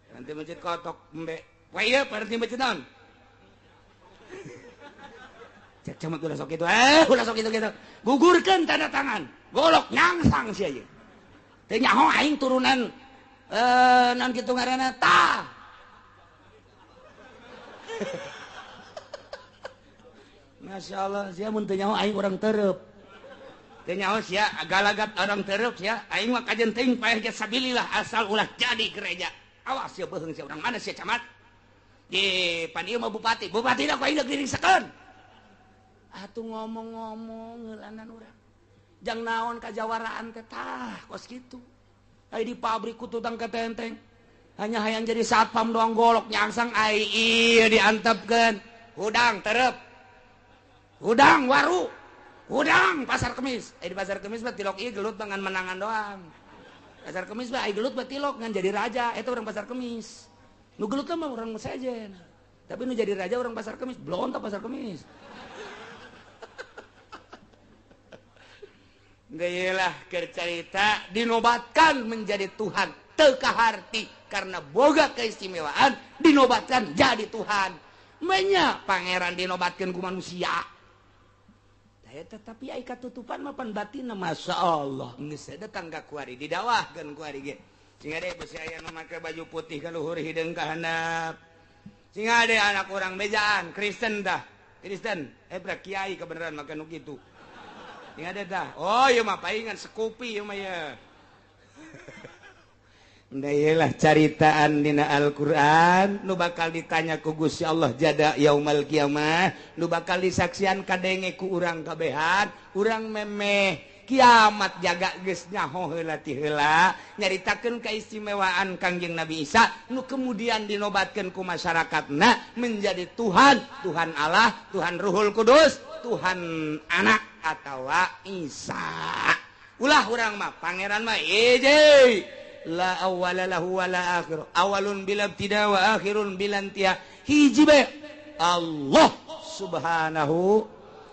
paranti masjid kotok embe wa ieu paranti masjid naon cek camat ulah sok itu gitu gugurkeun tanda tangan golok nyangsang sia ieu teu nyaho aing turunan naon kitu ngaranna tah masyaallah sia mun teu nyaho aing urang teureub teu nyaho sia galagat orang teureub sia aing mah kajen teuing paeh ge sabilillah asal ulah jadi gereja awas sia beuheung sia urang mana sia camat di pan ieu mah bupati da ku aing diringsekeun atuh ngomong-ngomong ngeulanan urang jang naon kajawaraan teh tah kos kitu ai di pabrik kututang ketenteng hanya hayang jadi satpam doang golok nyangsang ai ieu diantepkeun hudang terep hudang waru hudang pasar kemis di pasar kemis mah tilok ieu gelut dengan menangan doang pasar kemis mah ai gelut mah tilok ngan jadi raja eta urang pasar kemis nu gelut mah urang sejen tapi nu jadi raja urang pasar kemis belum tah pasar kemis. Gailah cerita dinobatkan menjadi Tuhan teu kaharti karena boga keistimewaan dinobatkan jadi Tuhan. Menya pangeran dinobatkeun ku manusia. Tetapi ai katutupan mah pan batinna masyaallah geus datang ka kuari didawahkeun kuari ge. Sing ade besi aya nu make baju putih ka luhur hideung ka handap. Sing ade anak urang bejaan Kristen dah. Kristen kiai kebenaran make nu kitu. Ingat dah. Oh, ieu mah paingan sekupi ieu mah ya. Da ieulah caritaan dina Al-Qur'an nu bakal ditanya ku Gusti Allah jada yaumul kiamah, nu bakal disaksian kadenge ku urang kabehan, urang memeh kiamat jaga geusnya heula ti heula nyaritakeun keistimewaan Kangjeng Nabi Isa nu kemudian dinobatkeun ku masyarakatna menjadi Tuhan Allah, Tuhan Ruhul Kudus, Tuhan Anak atawa Isa. Ulah urang mah pangeran mah hiji, la awwala lahu wa la akhir, awalun bila ibtida wa akhirun bila intiha, hiji bae Allah Subhanahu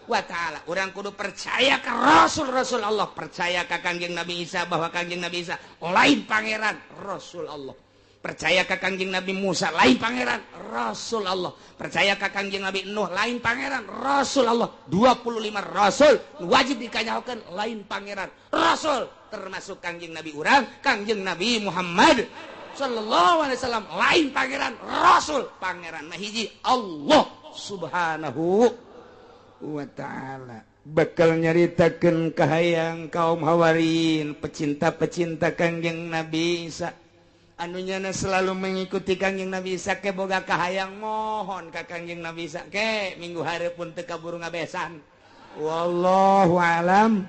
wa ta'ala. Orang kudu percaya ke Rasul Allah, percaya ke Kangjeng Nabi Isa bahwa Kangjeng Nabi Isa lain pangeran, Rasul Allah. Percaya ke Kangjeng Nabi Musa lain pangeran, Rasul Allah. Percaya ke Kangjeng Nabi Nuh lain pangeran, Rasul Allah. 25 rasul wajib dikanyakan lain pangeran, Rasul, termasuk Kangjeng Nabi urang, Kangjeng Nabi Muhammad sallallahu alaihi wasallam lain pangeran, Rasul. Pangeran mah hiji, Allah Subhanahu wa ta'ala. Bakal nyaritakeun kahayang kaum Hawarin, pecinta-pecinta Kangjeng Nabi Isa anu nyana selalu mengikuti Kangjeng Nabi Isa ke boga kahayang mohon ka Kangjeng Nabi Isa ke minggu hareupeun teu kaburu ngabesan. Wallahu alam.